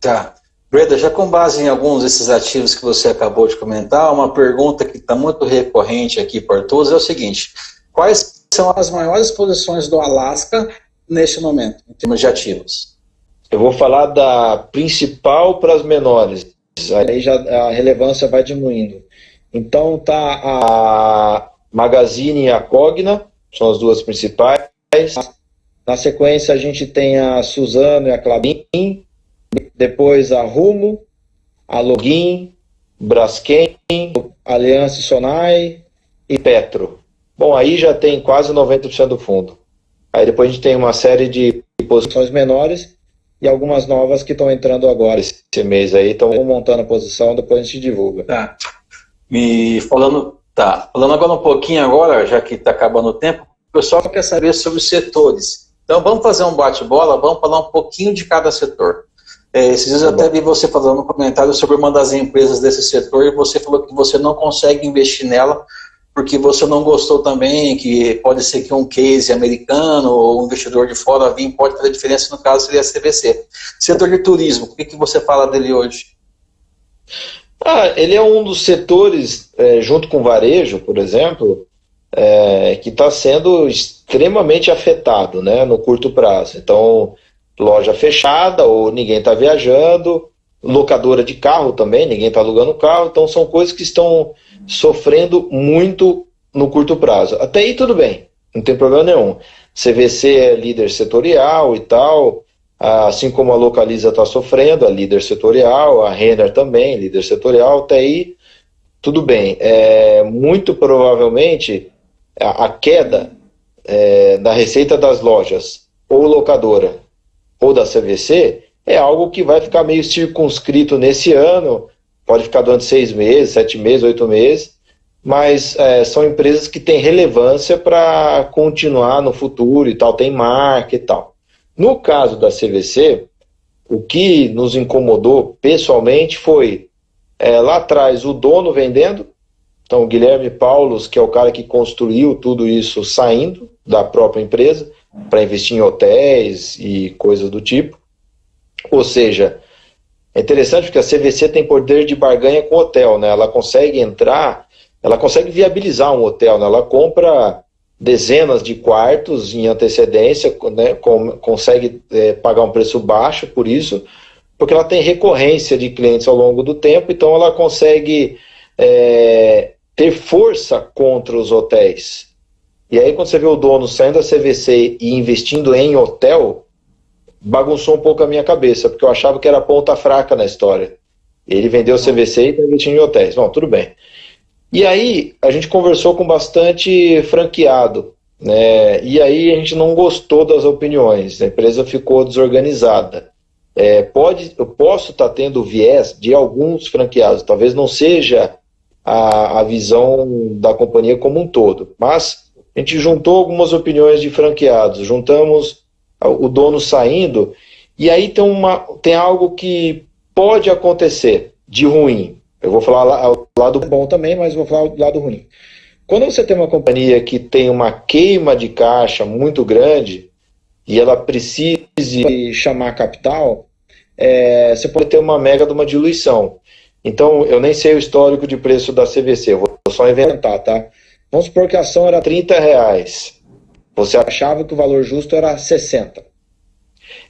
Tá. Breda, já com base em alguns desses ativos que você acabou de comentar, uma pergunta que está muito recorrente aqui por todos é o seguinte: quais são as maiores posições do Alasca neste momento, em termos de ativos? Eu vou falar da principal para as menores. Aí já a relevância vai diminuindo. Então tá a Magazine e a Cogna, são as duas principais. Na sequência, a gente tem a Suzano e a Klabin, depois a Rumo, a Login, Braskem, Aliança Sonai e Petro. Bom, aí já tem quase 90% do fundo. Aí depois a gente tem uma série de posições menores e algumas novas que estão entrando agora esse mês aí, estão montando a posição, depois a gente divulga. Falando agora um pouquinho agora, já que está acabando o tempo, o pessoal quer saber sobre os setores. Então vamos fazer um bate-bola, vamos falar um pouquinho de cada setor. Esses dias eu até vi você falando no comentário sobre uma das empresas desse setor e você falou que você não consegue investir nela porque você não gostou também, que pode ser que um case americano ou um investidor de fora vir pode fazer diferença, no caso seria a CVC. Setor de turismo, o que você fala dele hoje? Ele é um dos setores, junto com o varejo, por exemplo, que está sendo extremamente afetado, né, no curto prazo. Então, loja fechada ou ninguém está viajando, locadora de carro também, ninguém está alugando carro, então são coisas que estão sofrendo muito no curto prazo. Até aí tudo bem, não tem problema nenhum. CVC é líder setorial e tal, assim como a Localiza está sofrendo, a líder setorial, a Renner também, líder setorial, até aí tudo bem. Muito provavelmente a queda da receita das lojas ou locadora ou da CVC é algo que vai ficar meio circunscrito nesse ano, pode ficar durante 6 meses, 7 meses, 8 meses, mas são empresas que têm relevância para continuar no futuro e tal, tem marca e tal. No caso da CVC, o que nos incomodou pessoalmente foi, lá atrás, o dono vendendo, então o Guilherme Paulos, que é o cara que construiu tudo isso, saindo da própria empresa para investir em hotéis e coisas do tipo. Ou seja, é interessante porque a CVC tem poder de barganha com o hotel, né? Ela consegue entrar, ela consegue viabilizar um hotel, né? Ela compra dezenas de quartos em antecedência, né? Consegue pagar um preço baixo por isso, porque ela tem recorrência de clientes ao longo do tempo, então ela consegue ter força contra os hotéis. E aí quando você vê o dono saindo da CVC e investindo em hotel, bagunçou um pouco a minha cabeça, porque eu achava que era a ponta fraca na história. Ele vendeu o CVC e está investindo em hotéis. Bom, tudo bem. E aí a gente conversou com bastante franqueado, né? E aí a gente não gostou das opiniões, a empresa ficou desorganizada. Eu posso estar tendo viés de alguns franqueados, talvez não seja a visão da companhia como um todo, mas a gente juntou algumas opiniões de franqueados, juntamos o dono saindo, e aí tem algo que pode acontecer de ruim. Eu vou falar o lado bom também, mas vou falar o lado ruim. Quando você tem uma companhia que tem uma queima de caixa muito grande e ela precise chamar capital, você pode ter uma mega de uma diluição. Então, eu nem sei o histórico de preço da CVC, eu vou só inventar, tá? Vamos supor que a ação era R$30. Você achava que o valor justo era 60.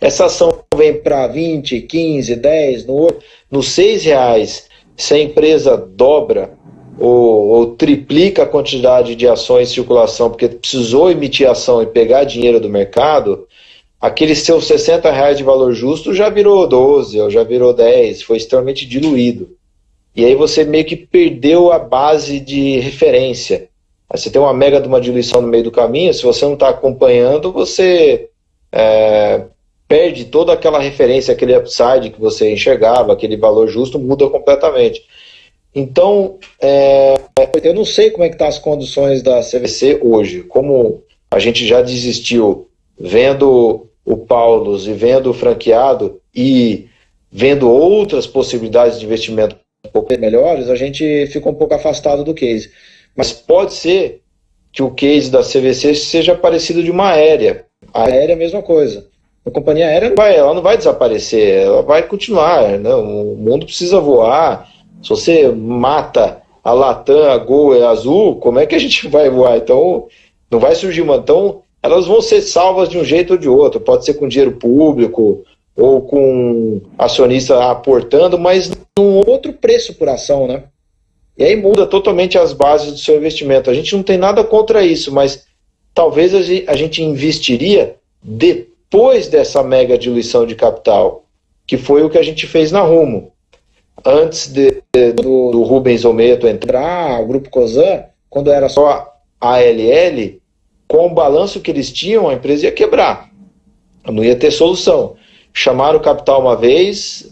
Essa ação vem para 20, 15, 10, no R$6, se a empresa dobra ou triplica a quantidade de ações em circulação, porque precisou emitir ação e pegar dinheiro do mercado, aquele seu R$60 de valor justo já virou 12 ou já virou 10, foi extremamente diluído. E aí você meio que perdeu a base de referência. Aí você tem uma mega de uma diluição no meio do caminho, se você não está acompanhando, você perde toda aquela referência, aquele upside que você enxergava, aquele valor justo muda completamente. Então, eu não sei como é que estão as condições da CVC hoje. Como a gente já desistiu vendo o Paulos e vendo o franqueado e vendo outras possibilidades de investimento um pouco melhores, a gente ficou um pouco afastado do case. Mas pode ser que o case da CVC seja parecido de uma aérea. A aérea é a mesma coisa. A companhia aérea ela não vai desaparecer, ela vai continuar, né? O mundo precisa voar. Se você mata a Latam, a Gol e a Azul, como é que a gente vai voar? Então, não vai surgir uma... Então, elas vão ser salvas de um jeito ou de outro. Pode ser com dinheiro público ou com acionista aportando, mas num outro preço por ação, né? E aí muda totalmente as bases do seu investimento. A gente não tem nada contra isso, mas talvez a gente investiria depois dessa mega diluição de capital, que foi o que a gente fez na Rumo. Antes do Rubens Ometo entrar, o Grupo Cosan, quando era só a ALL, com o balanço que eles tinham, a empresa ia quebrar. Não ia ter solução. Chamaram o capital uma vez,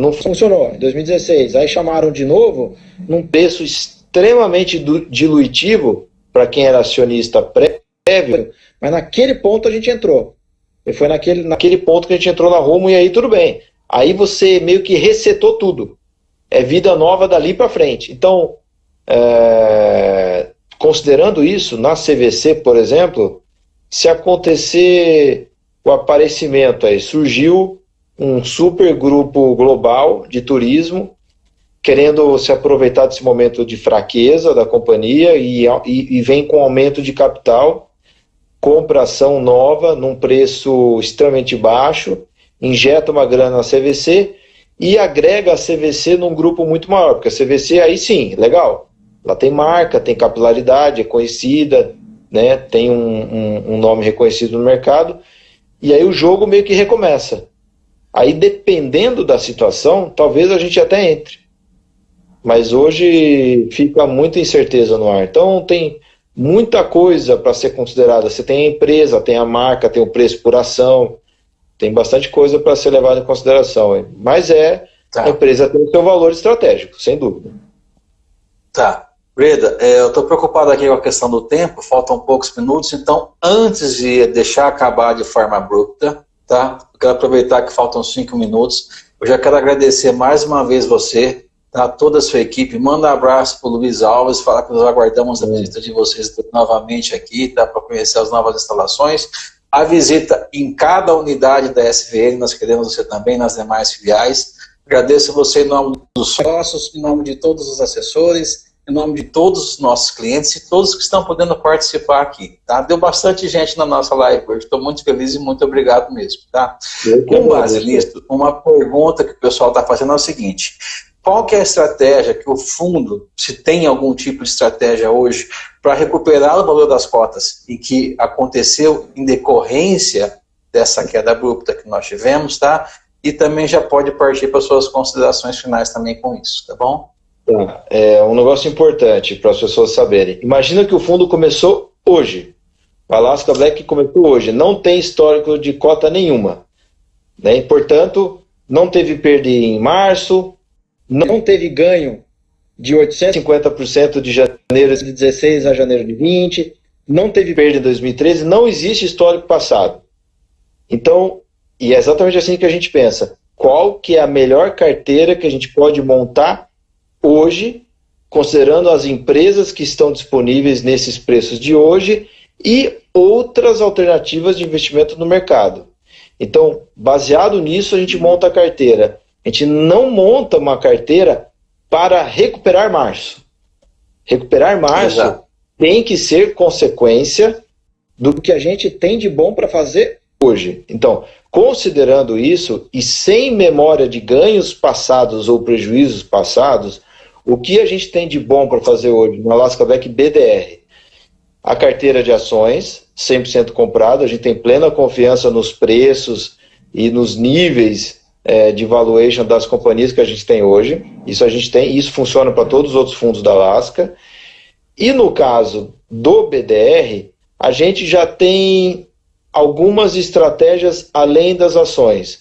não funcionou, em 2016. Aí chamaram de novo, num preço extremamente diluitivo para quem era acionista prévio, mas naquele ponto a gente entrou. E foi naquele ponto que a gente entrou na Rumo, e aí tudo bem. Aí você meio que resetou tudo. É vida nova dali para frente. Então, considerando isso, na CVC, por exemplo, se acontecer o aparecimento aí, surgiu um super grupo global de turismo, querendo se aproveitar desse momento de fraqueza da companhia e vem com aumento de capital, compra ação nova num preço extremamente baixo, injeta uma grana na CVC e agrega a CVC num grupo muito maior, porque a CVC aí sim, legal, ela tem marca, tem capilaridade, é conhecida, né, tem um nome reconhecido no mercado, e aí o jogo meio que recomeça. Aí dependendo da situação, talvez a gente até entre. Mas hoje fica muita incerteza no ar. Então tem muita coisa para ser considerada. Você tem a empresa, tem a marca, tem o preço por ação, tem bastante coisa para ser levada em consideração. Hein? Mas a empresa tem o seu valor estratégico, sem dúvida. Tá. Breda, eu estou preocupado aqui com a questão do tempo, faltam poucos minutos, então antes de deixar acabar de forma abrupta, tá? Eu quero aproveitar que faltam 5 minutos, eu já quero agradecer mais uma vez você, tá? Toda a sua equipe, manda um abraço para o Luiz Alves, falar que nós aguardamos a visita de vocês novamente aqui, tá? Para conhecer as novas instalações, a visita em cada unidade da SVN, nós queremos você também nas demais filiais, agradeço você em nome dos sócios, em nome de todos os assessores, em nome de todos os nossos clientes e todos que estão podendo participar aqui, tá? Deu bastante gente na nossa live hoje, estou muito feliz e muito obrigado mesmo, tá? Com base nisso, uma pergunta que o pessoal está fazendo é o seguinte, qual que é a estratégia que o fundo, se tem algum tipo de estratégia hoje, para recuperar o valor das cotas e que aconteceu em decorrência dessa queda abrupta que nós tivemos, tá? E também já pode partir para suas considerações finais também com isso, tá bom? É um negócio importante para as pessoas saberem. Imagina que o fundo começou hoje. A Alaska Black começou hoje. Não tem histórico de cota nenhuma. Né? Portanto, não teve perda em março, não teve ganho de 850% de janeiro de 16 a janeiro de 20, não teve perda em 2013, não existe histórico passado. Então, e é exatamente assim que a gente pensa. Qual que é a melhor carteira que a gente pode montar hoje, considerando as empresas que estão disponíveis nesses preços de hoje e outras alternativas de investimento no mercado. Então, baseado nisso, a gente monta a carteira. A gente não monta uma carteira para recuperar março. Recuperar março tem que ser consequência do que a gente tem de bom para fazer hoje. Então, considerando isso e sem memória de ganhos passados ou prejuízos passados, o que a gente tem de bom para fazer hoje no Alaska Black BDR? A carteira de ações, 100% comprada, a gente tem plena confiança nos preços e nos níveis de valuation das companhias que a gente tem hoje. Isso a gente tem, isso funciona para todos os outros fundos da Alaska. E no caso do BDR, a gente já tem algumas estratégias além das ações.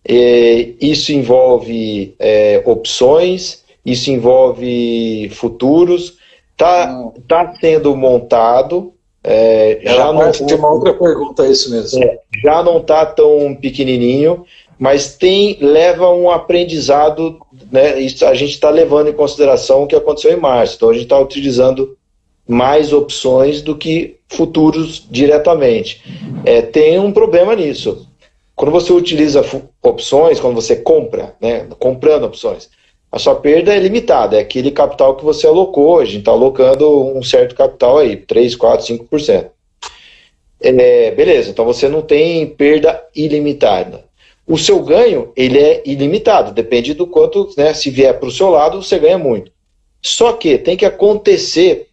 Isso envolve opções, isso envolve futuros, tá sendo montado. Já não tem uma outra pergunta, é isso mesmo. Já não está tão pequenininho, mas leva um aprendizado, né? Isso a gente está levando em consideração o que aconteceu em março. Então a gente está utilizando mais opções do que futuros diretamente. Tem um problema nisso. Quando você utiliza opções, quando você compra, né, comprando opções, a sua perda é limitada, é aquele capital que você alocou, a gente está alocando um certo capital aí, 3, 4, 5%. Beleza, então você não tem perda ilimitada. O seu ganho, ele é ilimitado, depende do quanto, né, se vier para o seu lado, você ganha muito. Só que tem que acontecer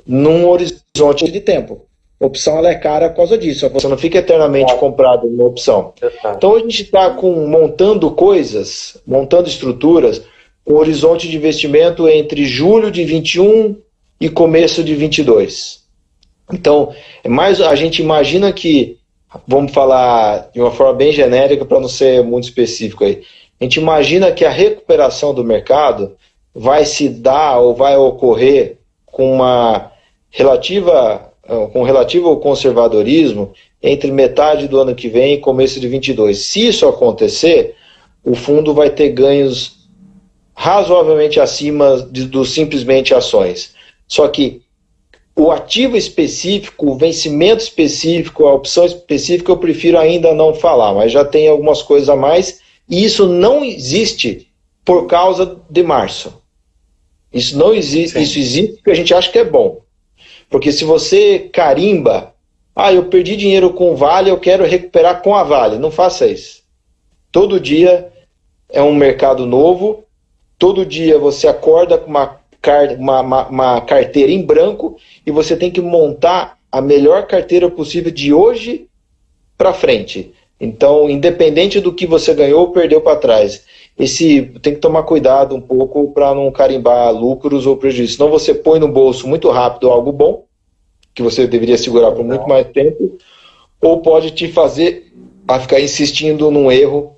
num horizonte de tempo. Opção ela é cara por causa disso. Você não fica eternamente comprado em uma opção. Então a gente está montando coisas, montando estruturas, com horizonte de investimento entre julho de 21 e começo de 22. Então, a gente imagina que, vamos falar de uma forma bem genérica para não ser muito específico aí, a gente imagina que a recuperação do mercado vai se dar ou vai ocorrer com relativo conservadorismo entre metade do ano que vem e começo de 22. Se isso acontecer, o fundo vai ter ganhos razoavelmente acima do simplesmente ações. Só que o ativo específico, o vencimento específico, a opção específica, eu prefiro ainda não falar, mas já tem algumas coisas a mais, e isso não existe por causa de março. Isso não existe, Isso existe porque a gente acha que é bom. Porque se você carimba, eu perdi dinheiro com o Vale, eu quero recuperar com a Vale. Não faça isso. Todo dia é um mercado novo, todo dia você acorda com uma carteira em branco e você tem que montar a melhor carteira possível de hoje para frente. Então, independente do que você ganhou ou perdeu para trás, tem que tomar cuidado um pouco para não carimbar lucros ou prejuízos. Senão você põe no bolso muito rápido algo bom, que você deveria segurar por muito mais tempo, ou pode te fazer a ficar insistindo num erro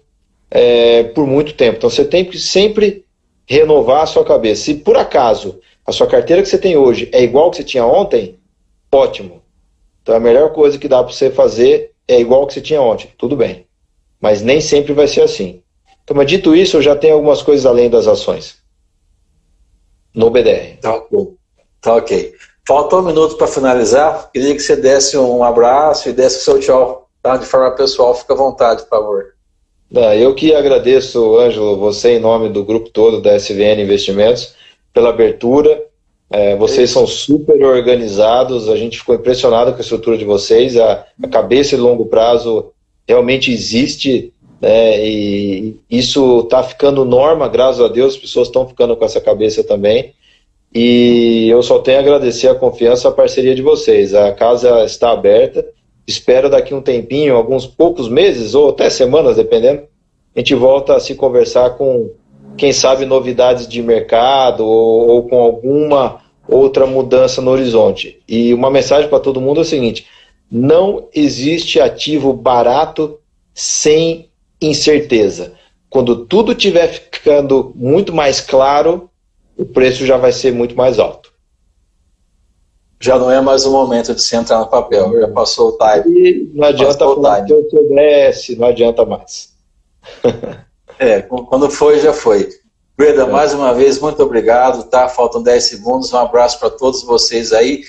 por muito tempo. Então você tem que sempre renovar a sua cabeça. Se por acaso a sua carteira que você tem hoje é igual que você tinha ontem, ótimo. Então a melhor coisa que dá para você fazer é igual que você tinha ontem, tudo bem. Mas nem sempre vai ser assim. Então, mas dito isso, eu já tenho algumas coisas além das ações no BDR. Tá ok. Falta um minuto para finalizar. Queria que você desse um abraço e desse o seu tchau, tá? De forma pessoal, fica à vontade, por favor. Eu que agradeço, Ângelo, você em nome do grupo todo da SVN Investimentos, pela abertura. Vocês são super organizados, a gente ficou impressionado com a estrutura de vocês, a cabeça de longo prazo realmente existe, e isso está ficando norma, graças a Deus, as pessoas estão ficando com essa cabeça também, e eu só tenho a agradecer a confiança, a parceria de vocês. A casa está aberta, espero daqui um tempinho, alguns poucos meses, ou até semanas, dependendo, a gente volta a se conversar com, quem sabe, novidades de mercado, ou com alguma outra mudança no horizonte. E uma mensagem para todo mundo é o seguinte: não existe ativo barato sem incerteza. Quando tudo estiver ficando muito mais claro, o preço já vai ser muito mais alto. Já não é mais o momento de se entrar no papel, já passou o time. E não adianta falar que eu soubesse, não adianta mais. Quando foi, já foi. Breda, mais uma vez, muito obrigado, tá? Faltam 10 segundos, um abraço para todos vocês aí.